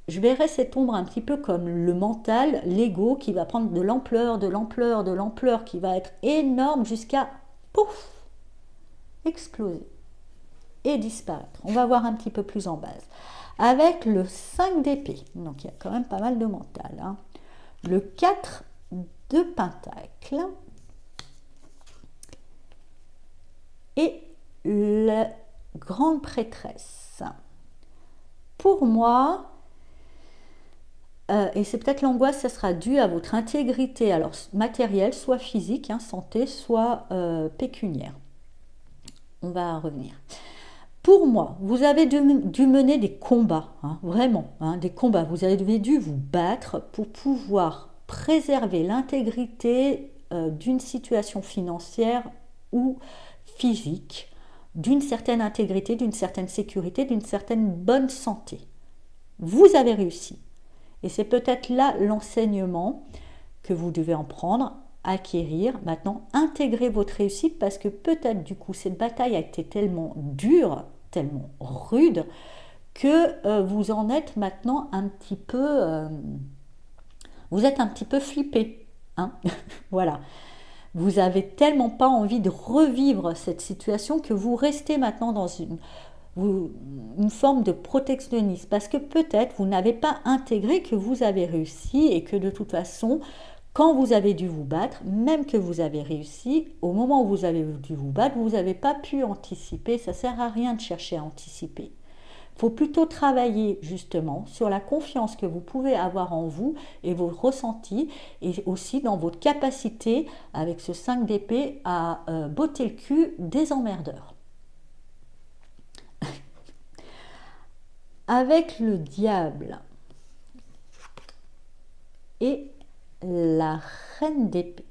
Je verrais cette ombre un petit peu comme le mental, l'ego, qui va prendre de l'ampleur, de l'ampleur, de l'ampleur, qui va être énorme jusqu'à, pouf, exploser et disparaître. On va voir un petit peu plus en base. Avec le 5 d'épée, donc il y a quand même pas mal de mental, hein. Le 4 de pentacle et la grande prêtresse. Pour moi, et c'est peut-être l'angoisse, ça sera dû à votre intégrité, alors matérielle, soit physique, hein, santé, soit pécuniaire. On va revenir. Pour moi, vous avez dû mener des combats, hein, vraiment, hein, des combats. Vous avez dû vous battre pour pouvoir préserver l'intégrité d'une situation financière ou physique, d'une certaine intégrité, d'une certaine sécurité, d'une certaine bonne santé. Vous avez réussi. Et c'est peut-être là l'enseignement que vous devez en prendre, acquérir. Maintenant, intégrez votre réussite parce que peut-être du coup cette bataille a été tellement dure, tellement rude que vous en êtes maintenant un petit peu, vous êtes un petit peu flippé, hein. Voilà. Vous avez tellement pas envie de revivre cette situation que vous restez maintenant dans une forme de protectionnisme parce que peut-être vous n'avez pas intégré que vous avez réussi et que de toute façon, quand vous avez dû vous battre, même que vous avez réussi, au moment où vous avez dû vous battre, vous n'avez pas pu anticiper. Ça ne sert à rien de chercher à anticiper. Il faut plutôt travailler justement sur la confiance que vous pouvez avoir en vous et vos ressentis et aussi dans votre capacité avec ce 5 d'épée à botter le cul des emmerdeurs. Avec le diable et la reine d'épée.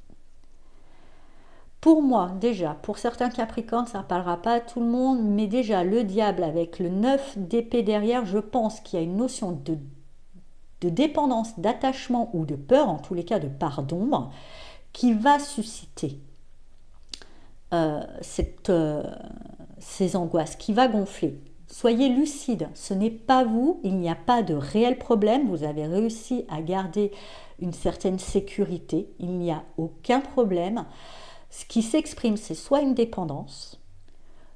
Pour moi, déjà, pour certains Capricornes, ça ne parlera pas à tout le monde, mais déjà, le diable avec le 9 d'épée derrière, je pense qu'il y a une notion de dépendance, d'attachement ou de peur, en tous les cas de part d'ombre, qui va susciter ces angoisses, qui va gonfler. Soyez lucide, ce n'est pas vous, il n'y a pas de réel problème, vous avez réussi à garder une certaine sécurité, il n'y a aucun problème. Ce qui s'exprime, c'est soit une dépendance,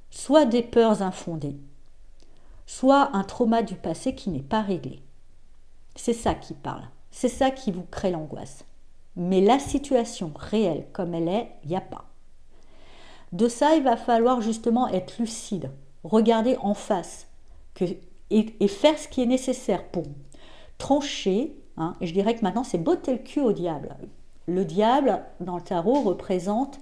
soit des peurs infondées, soit un trauma du passé qui n'est pas réglé. C'est ça qui parle, c'est ça qui vous crée l'angoisse. Mais la situation réelle comme elle est, il n'y a pas. De ça, il va falloir justement être lucide, regarder en face et faire ce qui est nécessaire pour trancher. Hein, et je dirais que maintenant, c'est botter le cul au diable. Le diable, dans le tarot, représente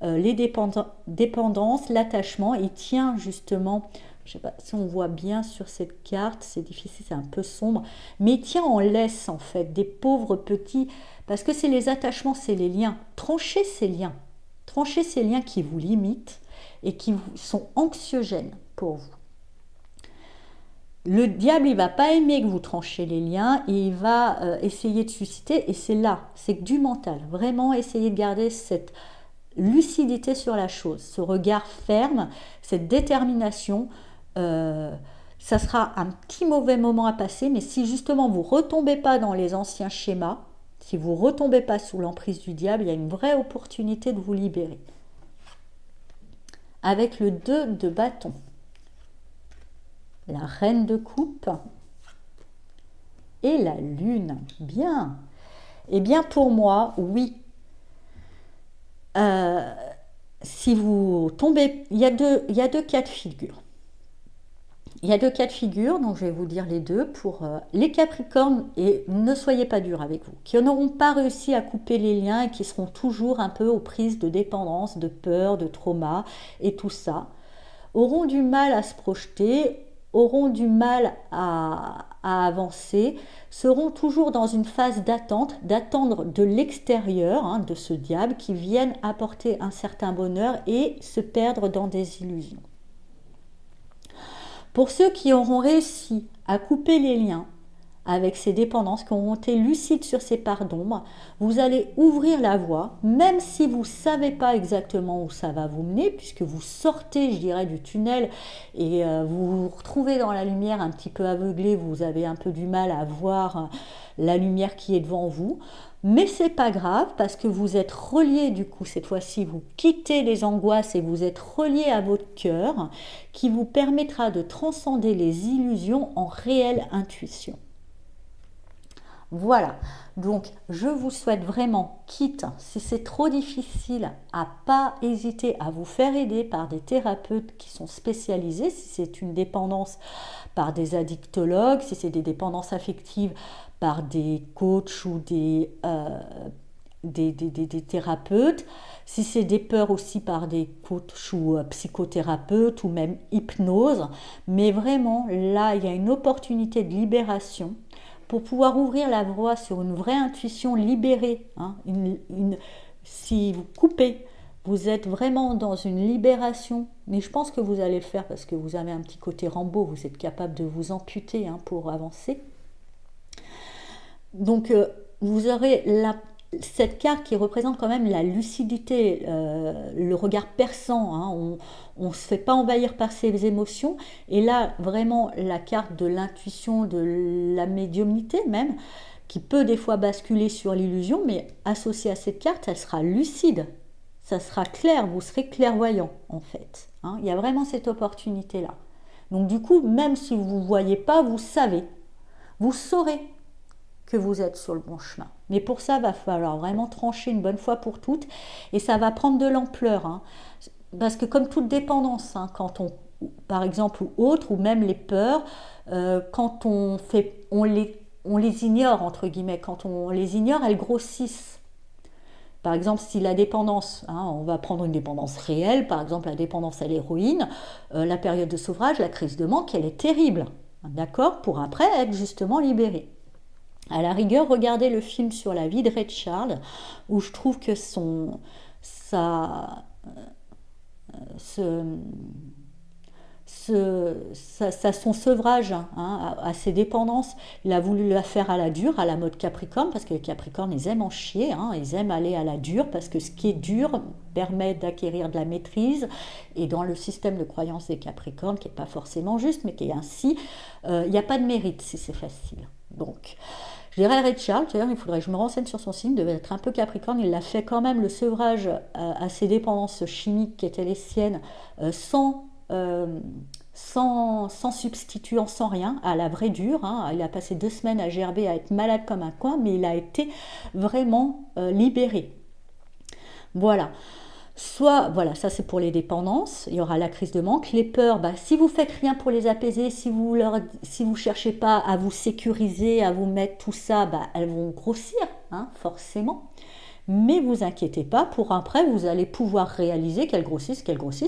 les dépendances, l'attachement. Il tient justement, je ne sais pas si on voit bien sur cette carte, c'est difficile, c'est un peu sombre, mais il tient en laisse en fait des pauvres petits, parce que c'est les attachements, c'est les liens. Tranchez ces liens. Tranchez ces liens qui vous limitent et qui sont anxiogènes pour vous. Le diable, il ne va pas aimer que vous tranchiez les liens et il va essayer de susciter, et c'est là, c'est du mental. Vraiment essayer de garder cette lucidité sur la chose, ce regard ferme, cette détermination. Ça sera un petit mauvais moment à passer, mais si justement vous ne retombez pas dans les anciens schémas, si vous ne retombez pas sous l'emprise du diable, il y a une vraie opportunité de vous libérer. Avec le 2 de bâton, la reine de coupe et la lune. Bien. Eh bien pour moi, oui. Euh, Si vous tombez, il y a deux cas de figure. Il y a deux cas de figure, donc je vais vous dire les deux. Pour les Capricornes, et ne soyez pas durs avec vous, qui n'auront pas réussi à couper les liens et qui seront toujours un peu aux prises de dépendance, de peur, de trauma et tout ça, auront du mal à se projeter, auront du mal à avancer, seront toujours dans une phase d'attente, d'attendre de l'extérieur, hein, de ce diable qui vienne apporter un certain bonheur et se perdre dans des illusions. Pour ceux qui auront réussi à couper les liens avec ces dépendances, qui auront été lucides sur ces parts d'ombre, vous allez ouvrir la voie, même si vous ne savez pas exactement où ça va vous mener, puisque vous sortez, je dirais, du tunnel et vous vous retrouvez dans la lumière un petit peu aveuglé, vous avez un peu du mal à voir la lumière qui est devant vous. Mais c'est pas grave parce que vous êtes relié, du coup cette fois-ci vous quittez les angoisses et vous êtes relié à votre cœur qui vous permettra de transcender les illusions en réelle intuition. Voilà, donc je vous souhaite vraiment, quitte si c'est trop difficile, à pas hésiter à vous faire aider par des thérapeutes qui sont spécialisés, si c'est une dépendance par des addictologues, si c'est des dépendances affectives par des coachs ou des thérapeutes, si c'est des peurs aussi par des coachs ou psychothérapeutes ou même hypnose. Mais vraiment, là, il y a une opportunité de libération pour pouvoir ouvrir la voie sur une vraie intuition libérée. Hein, si vous coupez, vous êtes vraiment dans une libération, mais je pense que vous allez le faire parce que vous avez un petit côté Rambo, vous êtes capable de vous amputer pour avancer. Donc vous aurez cette carte qui représente quand même la lucidité, le regard perçant, hein, on ne se fait pas envahir par ses émotions, et là vraiment la carte de l'intuition, de la médiumnité même, qui peut des fois basculer sur l'illusion, mais associée à cette carte, elle sera lucide, ça sera clair, vous serez clairvoyant en fait. Hein, il y a vraiment cette opportunité-là. Donc du coup, même si vous ne voyez pas, vous savez, vous saurez que vous êtes sur le bon chemin. Mais pour ça, il va falloir vraiment trancher une bonne fois pour toutes, et ça va prendre de l'ampleur. Hein. Parce que comme toute dépendance, hein, quand on, par exemple, ou autre, ou même les peurs, quand on les ignore, entre guillemets, quand on les ignore, elles grossissent. Par exemple, si la dépendance, hein, on va prendre une dépendance réelle, par exemple la dépendance à l'héroïne, la période de sevrage, la crise de manque, elle est terrible, d'accord, pour après être justement libérée. À la rigueur, regardez le film sur la vie de Ray Charles, où je trouve que son sevrage, hein, à ses dépendances, il a voulu la faire à la dure, à la mode Capricorne, parce que les Capricornes, ils aiment en chier, hein, ils aiment aller à la dure, parce que ce qui est dur permet d'acquérir de la maîtrise, et dans le système de croyance des Capricornes, qui n'est pas forcément juste, mais qui est ainsi, il n'y a pas de mérite si c'est facile. Donc, je dirais Ray Charles, il faudrait que je me renseigne sur son signe, il devait être un peu Capricorne, il a fait quand même le sevrage à ses dépendances chimiques qui étaient les siennes, sans substituant, sans rien, à la vraie dure. Hein. Il a passé 2 semaines à gerber, à être malade comme un coin, mais il a été vraiment libéré. Voilà. Soit, voilà, ça c'est pour les dépendances, il y aura la crise de manque, les peurs, si vous faites rien pour les apaiser, si vous cherchez pas à vous sécuriser, à vous mettre tout ça, elles vont grossir, hein, forcément. Mais vous inquiétez pas, pour après vous allez pouvoir réaliser qu'elles grossissent,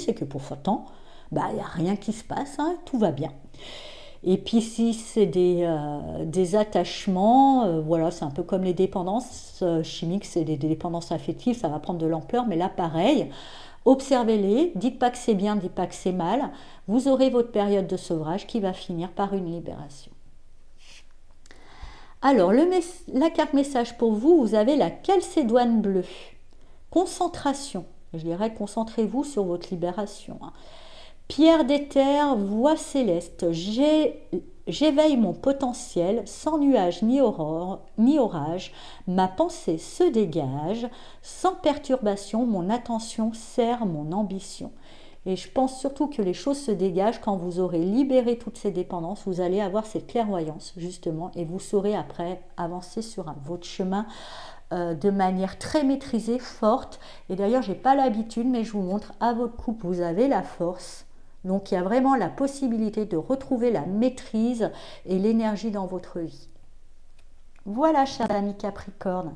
et que pour autant, il n'y a rien qui se passe, hein, tout va bien. Et puis si c'est des attachements, voilà, c'est un peu comme les dépendances chimiques, c'est des dépendances affectives, ça va prendre de l'ampleur, mais là pareil, observez-les, dites pas que c'est bien, dites pas que c'est mal, vous aurez votre période de sevrage qui va finir par une libération. Alors, la carte message pour vous, vous avez la calcédoine bleue, concentration, je dirais concentrez-vous sur votre libération, hein. Pierre d'éther, voix céleste, j'éveille mon potentiel, sans nuage ni orage, ma pensée se dégage, sans perturbation, mon attention sert mon ambition. Et je pense surtout que les choses se dégagent quand vous aurez libéré toutes ces dépendances. Vous allez avoir cette clairvoyance, justement, et vous saurez après avancer sur votre chemin de manière très maîtrisée, forte. Et d'ailleurs, je n'ai pas l'habitude, mais je vous montre à votre couple, vous avez la force. Donc, il y a vraiment la possibilité de retrouver la maîtrise et l'énergie dans votre vie. Voilà, chers amis Capricorne.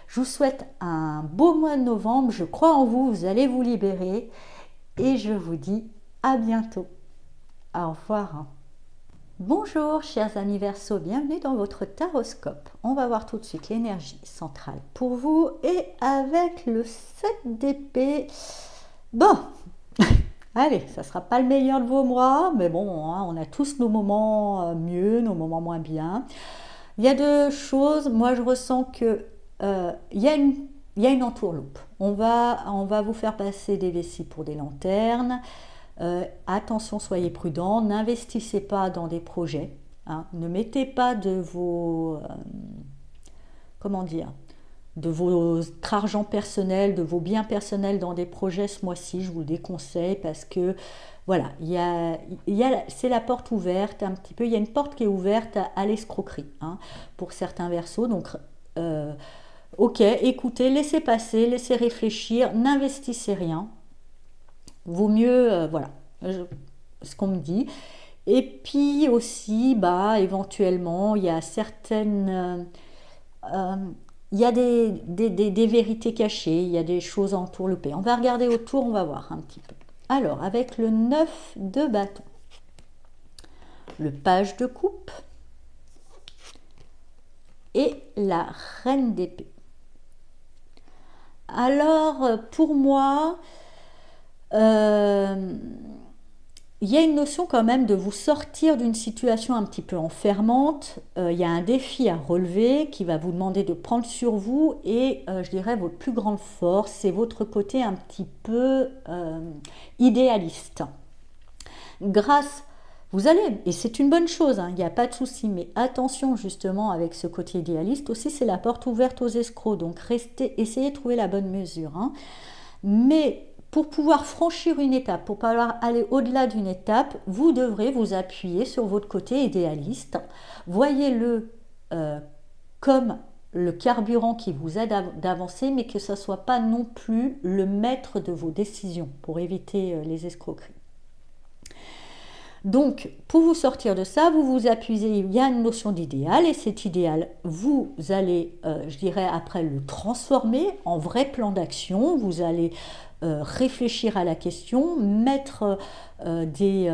Je vous souhaite un beau mois de novembre. Je crois en vous, vous allez vous libérer. Et je vous dis à bientôt. Au revoir. Bonjour chers amis Verseau, bienvenue dans votre taroscope. On va voir tout de suite l'énergie centrale pour vous et avec le 7 d'épée. Bon, allez, ça ne sera pas le meilleur de vos mois, mais bon, hein, on a tous nos moments mieux, nos moments moins bien. Il y a deux choses, moi je ressens que il y a une entourloupe. On va vous faire passer des vessies pour des lanternes. Attention, soyez prudents, n'investissez pas dans des projets, hein, ne mettez pas de votre argent personnel, de vos biens personnels dans des projets ce mois-ci, je vous le déconseille parce que voilà, c'est la porte ouverte un petit peu, il y a une porte qui est ouverte à l'escroquerie, hein, pour certains Verseaux, donc ok, écoutez, laissez passer, laissez réfléchir, n'investissez rien. Vaut mieux, voilà, ce qu'on me dit. Et puis aussi, éventuellement, il y a certaines... il y a des vérités cachées, il y a des choses entourloupées. On va regarder autour, on va voir un petit peu. Alors, avec le 9 de bâton, le page de coupe et la reine d'épée. Alors, pour moi... il y a une notion quand même de vous sortir d'une situation un petit peu enfermante. Il y a un défi à relever qui va vous demander de prendre sur vous et je dirais votre plus grande force, c'est votre côté un petit peu idéaliste. Vous allez, et c'est une bonne chose, hein, il n'y a pas de souci, mais attention justement avec ce côté idéaliste aussi, c'est la porte ouverte aux escrocs, donc essayez de trouver la bonne mesure. Hein. Mais pour pouvoir franchir une étape, pour pouvoir aller au-delà d'une étape, vous devrez vous appuyer sur votre côté idéaliste. Voyez-le comme le carburant qui vous aide d'avancer, mais que ce ne soit pas non plus le maître de vos décisions pour éviter les escroqueries. Donc, pour vous sortir de ça, vous vous appuyez, il y a une notion d'idéal, et cet idéal, vous allez, je dirais, après le transformer en vrai plan d'action, vous allez réfléchir à la question, mettre des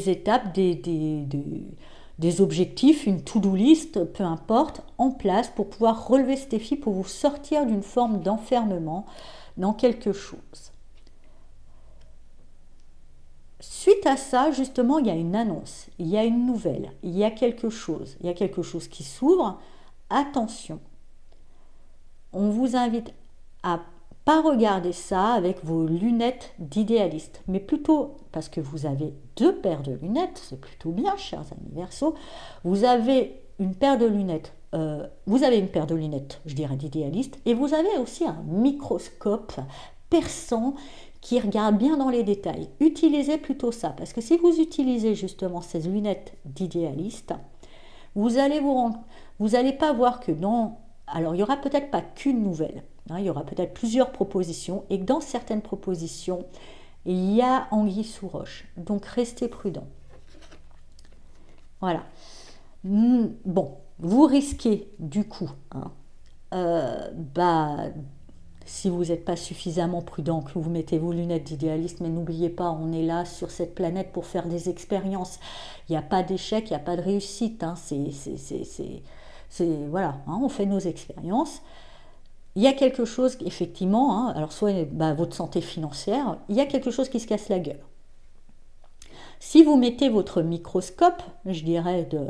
étapes, des objectifs, une to-do list, peu importe, en place pour pouvoir relever ce défi, pour vous sortir d'une forme d'enfermement dans quelque chose. Suite à ça, justement, il y a une annonce, il y a une nouvelle, il y a quelque chose qui s'ouvre. Attention, on vous invite à pas regarder ça avec vos lunettes d'idéaliste, mais plutôt, parce que vous avez deux paires de lunettes, c'est plutôt bien, chers amis Verseau, vous avez une paire de lunettes, je dirais d'idéaliste, et vous avez aussi un microscope perçant qui regarde bien dans les détails. Utilisez plutôt ça, parce que si vous utilisez justement ces lunettes d'idéaliste, vous allez pas voir que alors il y aura peut-être pas qu'une nouvelle, hein, il y aura peut-être plusieurs propositions, et que dans certaines propositions, il y a anguille sous roche. Donc restez prudents. Voilà. Bon, vous risquez du coup, hein, si vous n'êtes pas suffisamment prudent, que vous mettez vos lunettes d'idéaliste, mais n'oubliez pas, on est là sur cette planète pour faire des expériences. Il n'y a pas d'échec, il n'y a pas de réussite. Hein. Voilà, hein, on fait nos expériences. Il y a quelque chose, effectivement, hein, alors soit votre santé financière, il y a quelque chose qui se casse la gueule. Si vous mettez votre microscope, je dirais de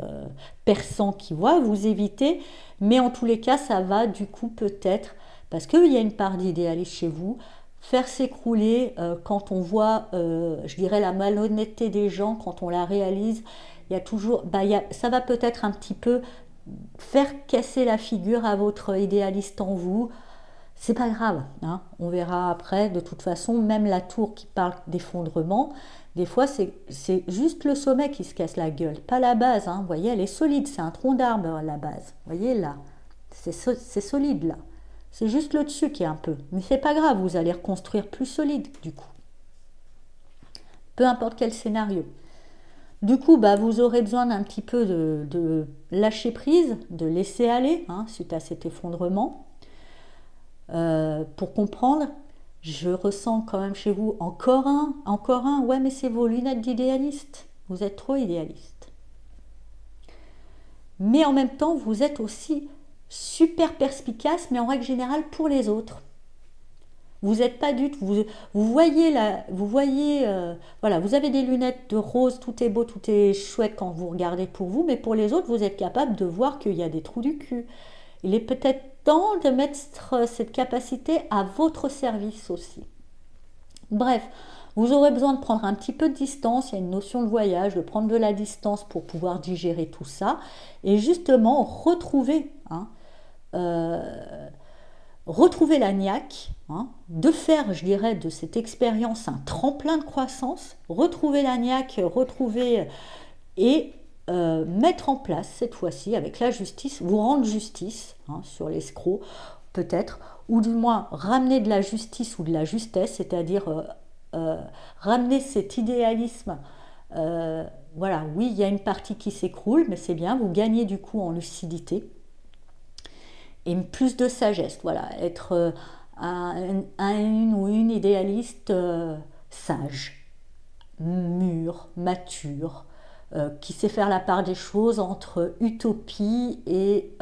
perçant qui voit, vous évitez, mais en tous les cas, ça va du coup peut-être, parce qu'il y a une part d'idéalisme chez vous, faire s'écrouler quand on voit, je dirais, la malhonnêteté des gens, quand on la réalise, il y a toujours, ça va peut-être un petit peu faire casser la figure à votre idéaliste en vous. C'est pas grave, hein. On verra après. De toute façon, même la tour qui parle d'effondrement, des fois c'est juste le sommet qui se casse la gueule, pas la base. Hein. Vous voyez, elle est solide, c'est un tronc d'arbre la base. Vous voyez là, c'est solide là. C'est juste le dessus qui est un peu. Mais c'est pas grave, vous allez reconstruire plus solide du coup. Peu importe quel scénario. Du coup, bah, vous aurez besoin d'un petit peu de lâcher prise, de laisser aller, hein, suite à cet effondrement. Pour comprendre, je ressens quand même chez vous encore un, ouais mais c'est vos lunettes d'idéaliste, vous êtes trop idéaliste. Mais en même temps, vous êtes aussi super perspicace, mais en règle générale pour les autres. Vous n'êtes pas du tout, vous voyez, voilà, vous avez des lunettes de rose, tout est beau, tout est chouette quand vous regardez pour vous, mais pour les autres, vous êtes capable de voir qu'il y a des trous du cul. Il est peut-être temps de mettre cette capacité à votre service aussi. Bref, vous aurez besoin de prendre un petit peu de distance, il y a une notion de voyage, de prendre de la distance pour pouvoir digérer tout ça, et justement retrouver, retrouver la niaque, de faire, je dirais, de cette expérience un tremplin de croissance, retrouver la niaque, retrouver et mettre en place cette fois-ci avec la justice, vous rendre justice sur l'escroc peut-être, ou du moins ramener de la justice ou de la justesse, c'est-à-dire ramener cet idéalisme. Voilà, oui, il y a une partie qui s'écroule, mais c'est bien, vous gagnez du coup en lucidité et plus de sagesse. Voilà, être une ou une idéaliste sage, mûr, mature, qui sait faire la part des choses entre utopie et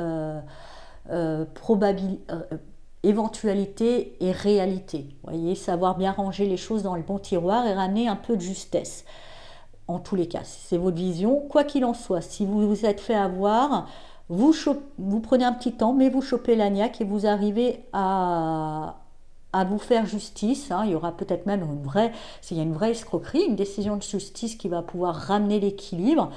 éventualité et réalité. Vous voyez, savoir bien ranger les choses dans le bon tiroir et ramener un peu de justesse. En tous les cas, c'est votre vision. Quoi qu'il en soit, si vous vous êtes fait avoir, vous prenez un petit temps, mais vous chopez la niaque et vous arrivez à vous faire justice. Il y aura peut-être même s'il y a une vraie escroquerie, une décision de justice qui va pouvoir ramener l'équilibre.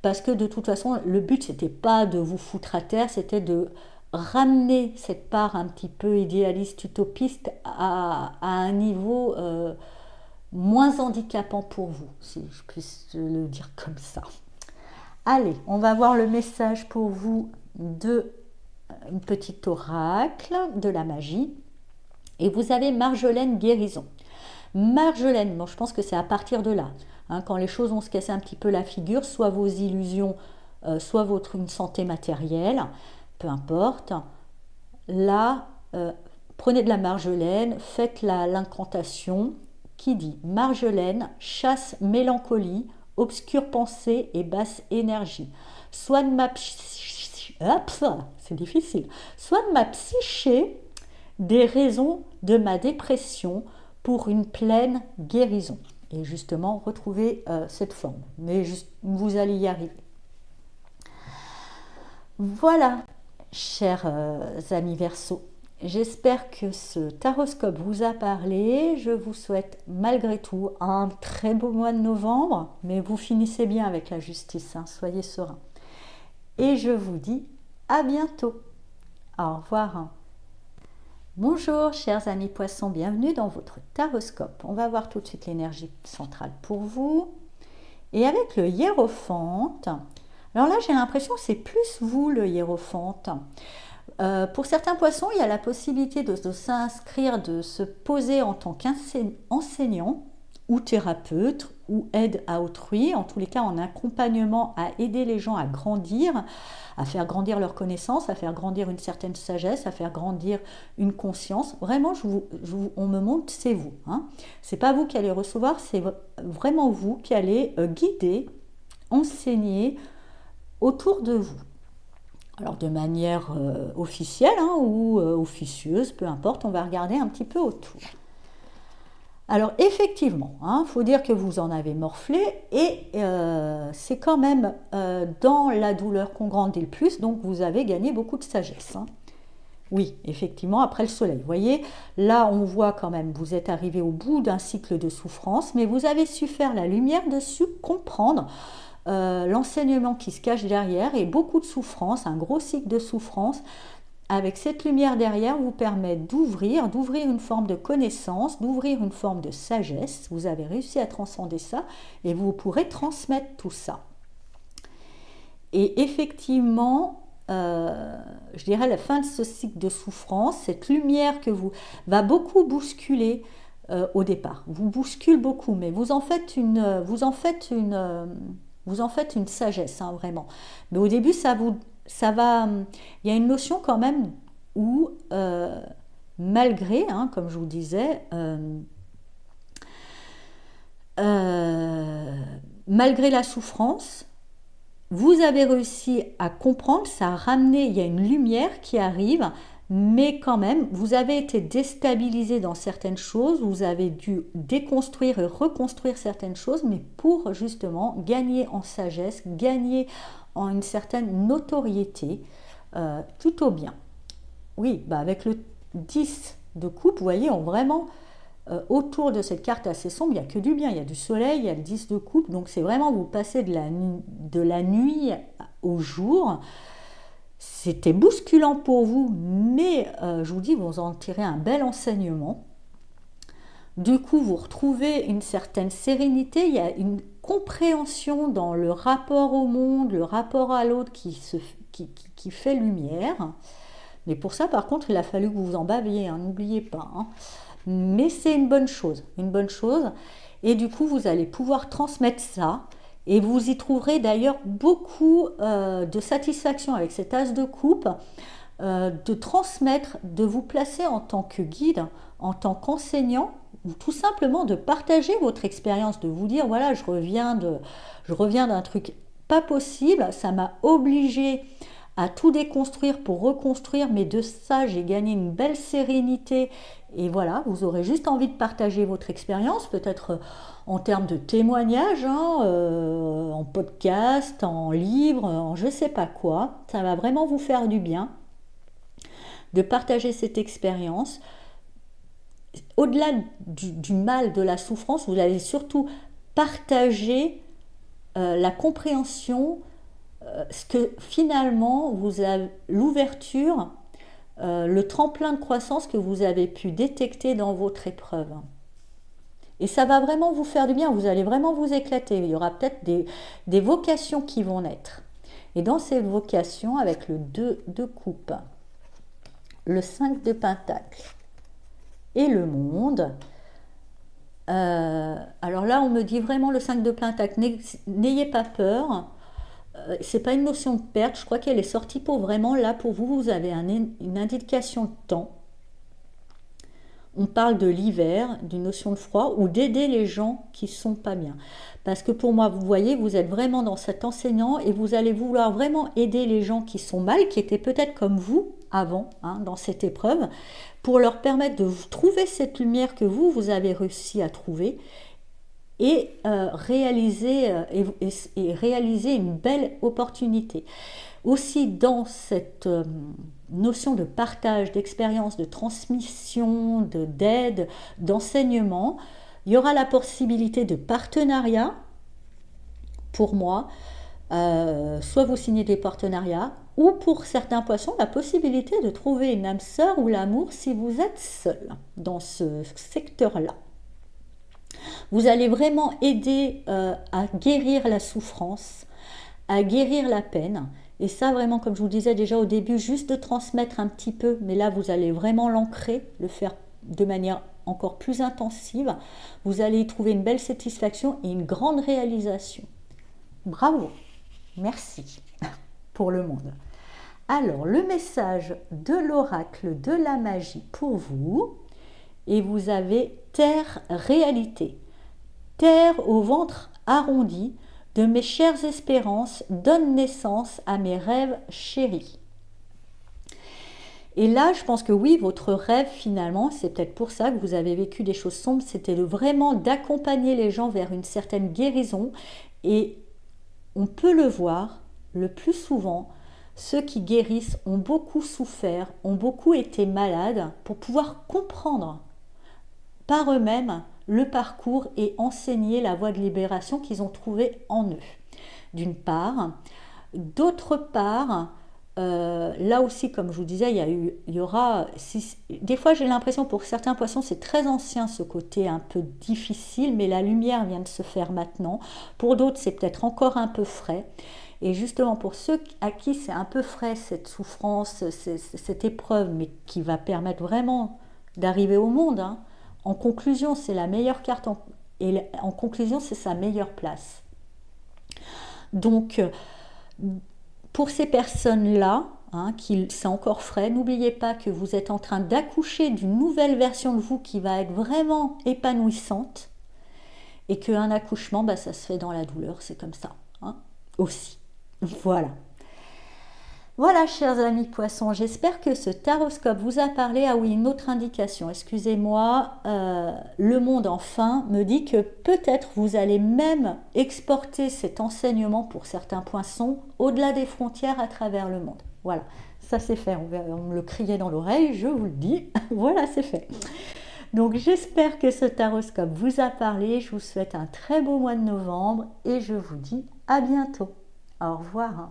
Parce que de toute façon, le but, c'était pas de vous foutre à terre, c'était de ramener cette part un petit peu idéaliste, utopiste à un niveau moins handicapant pour vous, si je puisse le dire comme ça. Allez, on va voir le message pour vous de un petit oracle de la magie. Et vous avez Marjolaine Guérison. Marjolaine, bon, je pense que c'est à partir de là, quand les choses vont se casser un petit peu la figure, soit vos illusions, soit une santé matérielle, peu importe. Là, prenez de la marjolaine, faites l'incantation qui dit « Marjolaine chasse mélancolie, obscure pensée et basse énergie. Soigne ma c'est difficile. Soigne ma psyché des raisons de ma dépression pour une pleine guérison. » Et justement, retrouvez cette forme. Mais vous allez y arriver. Voilà, chers amis Verseau. J'espère que ce taroscope vous a parlé. Je vous souhaite malgré tout un très beau mois de novembre. Mais vous finissez bien avec la justice, soyez sereins. Et je vous dis à bientôt. Au revoir. Bonjour chers amis poissons, bienvenue dans votre taroscope. On va voir tout de suite l'énergie centrale pour vous. Et avec le hiérophante, alors là j'ai l'impression que c'est plus vous le hiérophante. Pour certains poissons, il y a la possibilité de s'inscrire, de se poser en tant qu'enseignant ou thérapeute ou aide à autrui, en tous les cas en accompagnement à aider les gens à grandir, à faire grandir leurs connaissances, à faire grandir une certaine sagesse, à faire grandir une conscience. Vraiment, on me montre, c'est vous. C'est pas vous qui allez recevoir, c'est vraiment vous qui allez guider, enseigner autour de vous. Alors de manière officielle ou officieuse, peu importe, on va regarder un petit peu autour. Alors effectivement, faut dire que vous en avez morflé et c'est quand même dans la douleur qu'on grandit le plus, donc vous avez gagné beaucoup de sagesse. Oui, effectivement, après le soleil. Vous voyez, là on voit quand même, vous êtes arrivé au bout d'un cycle de souffrance, mais vous avez su faire la lumière dessus, comprendre l'enseignement qui se cache derrière et beaucoup de souffrance, un gros cycle de souffrance avec cette lumière derrière, vous permet d'ouvrir une forme de connaissance, d'ouvrir une forme de sagesse. Vous avez réussi à transcender ça et vous pourrez transmettre tout ça. Et effectivement, je dirais la fin de ce cycle de souffrance, cette lumière que vous va beaucoup bousculer au départ. Vous bouscule beaucoup, mais vous en faites une sagesse, hein, vraiment. Mais au début, ça va. Il y a une notion quand même où, malgré, hein, comme je vous disais, malgré la souffrance, vous avez réussi à comprendre, ça a ramené, il y a une lumière qui arrive, mais quand même, vous avez été déstabilisé dans certaines choses, vous avez dû déconstruire et reconstruire certaines choses, mais pour justement gagner en sagesse, gagner en une certaine notoriété, plutôt bien. Oui, avec le 10 de coupe, vous voyez, vraiment autour de cette carte assez sombre, il n'y a que du bien, il y a du soleil, il y a le 10 de coupe, donc c'est vraiment, vous passez de la nuit au jour. C'était bousculant pour vous, mais je vous dis, vous en tirez un bel enseignement. Du coup, vous retrouvez une certaine sérénité, il y a une compréhension dans le rapport au monde, le rapport à l'autre qui fait lumière. Mais pour ça, par contre, il a fallu que vous vous en baviez, hein, n'oubliez pas. Hein. Mais c'est une bonne chose. Et du coup, vous allez pouvoir transmettre ça. Et vous y trouverez d'ailleurs beaucoup de satisfaction avec cet as de coupe, de transmettre, de vous placer en tant que guide, en tant qu'enseignant, ou tout simplement de partager votre expérience, de vous dire, voilà, je reviens d'un truc pas possible, ça m'a obligé à tout déconstruire pour reconstruire, mais de ça, j'ai gagné une belle sérénité. Et voilà, vous aurez juste envie de partager votre expérience, peut-être en termes de témoignage, hein, en podcast, en livre, en je ne sais pas quoi. Ça va vraiment vous faire du bien de partager cette expérience. Au-delà du mal, de la souffrance, vous allez surtout partager la compréhension, ce que finalement, vous avez l'ouverture, le tremplin de croissance que vous avez pu détecter dans votre épreuve. Et ça va vraiment vous faire du bien, vous allez vraiment vous éclater. Il y aura peut-être des vocations qui vont naître. Et dans ces vocations, avec le 2 de coupe, le 5 de pentacle et le monde, alors là, on me dit vraiment le 5 de pentacle, n'ayez pas peur. C'est pas une notion de perte, je crois qu'elle est sortie pour vraiment, là pour vous, vous avez une indication de temps. On parle de l'hiver, d'une notion de froid, ou d'aider les gens qui sont pas bien. Parce que pour moi, vous voyez, vous êtes vraiment dans cet enseignant et vous allez vouloir vraiment aider les gens qui sont mal, qui étaient peut-être comme vous avant, hein, dans cette épreuve, pour leur permettre de trouver cette lumière que vous avez réussi à trouver et réaliser une belle opportunité. Aussi dans cette notion de partage, d'expérience, de transmission, d'aide, d'enseignement, il y aura la possibilité de partenariat pour moi, soit vous signez des partenariats, ou pour certains poissons, la possibilité de trouver une âme sœur ou l'amour si vous êtes seul dans ce secteur-là. Vous allez vraiment aider à guérir la souffrance, à guérir la peine. Et ça, vraiment, comme je vous le disais déjà au début, juste de transmettre un petit peu, mais là, vous allez vraiment l'ancrer, le faire de manière encore plus intensive. Vous allez y trouver une belle satisfaction et une grande réalisation. Bravo, merci pour le monde. Alors, le message de l'oracle de la magie pour vous, et vous avez Terre réalité. Terre au ventre arrondi, de mes chères espérances, donne naissance à mes rêves chéris. Et là, je pense que oui, votre rêve finalement, c'est peut-être pour ça que vous avez vécu des choses sombres, c'était vraiment d'accompagner les gens vers une certaine guérison. Et on peut le voir, le plus souvent, ceux qui guérissent ont beaucoup souffert, ont beaucoup été malades pour pouvoir comprendre par eux-mêmes le parcours et enseigner la voie de libération qu'ils ont trouvée en eux, d'une part. D'autre part, Là aussi, comme je vous disais, il y aura... des fois, j'ai l'impression, pour certains poissons, c'est très ancien, ce côté un peu difficile, mais la lumière vient de se faire maintenant. Pour d'autres, c'est peut-être encore un peu frais. Et justement, pour ceux à qui c'est un peu frais, cette souffrance, cette épreuve, mais qui va permettre vraiment d'arriver au monde, hein, en conclusion, c'est la meilleure carte, et en conclusion, c'est sa meilleure place. Donc, pour ces personnes-là, hein, qui c'est encore frais, n'oubliez pas que vous êtes en train d'accoucher d'une nouvelle version de vous qui va être vraiment épanouissante, et qu'un accouchement, bah, ça se fait dans la douleur, c'est comme ça, hein, aussi. Voilà. Voilà, chers amis poissons, j'espère que ce taroscope vous a parlé. Ah oui, une autre indication, excusez-moi, le monde enfin me dit que peut-être vous allez même exporter cet enseignement pour certains poissons au-delà des frontières à travers le monde. Voilà, ça c'est fait, on me le criait dans l'oreille, je vous le dis, voilà, c'est fait. Donc j'espère que ce taroscope vous a parlé, je vous souhaite un très beau mois de novembre et je vous dis à bientôt. Au revoir.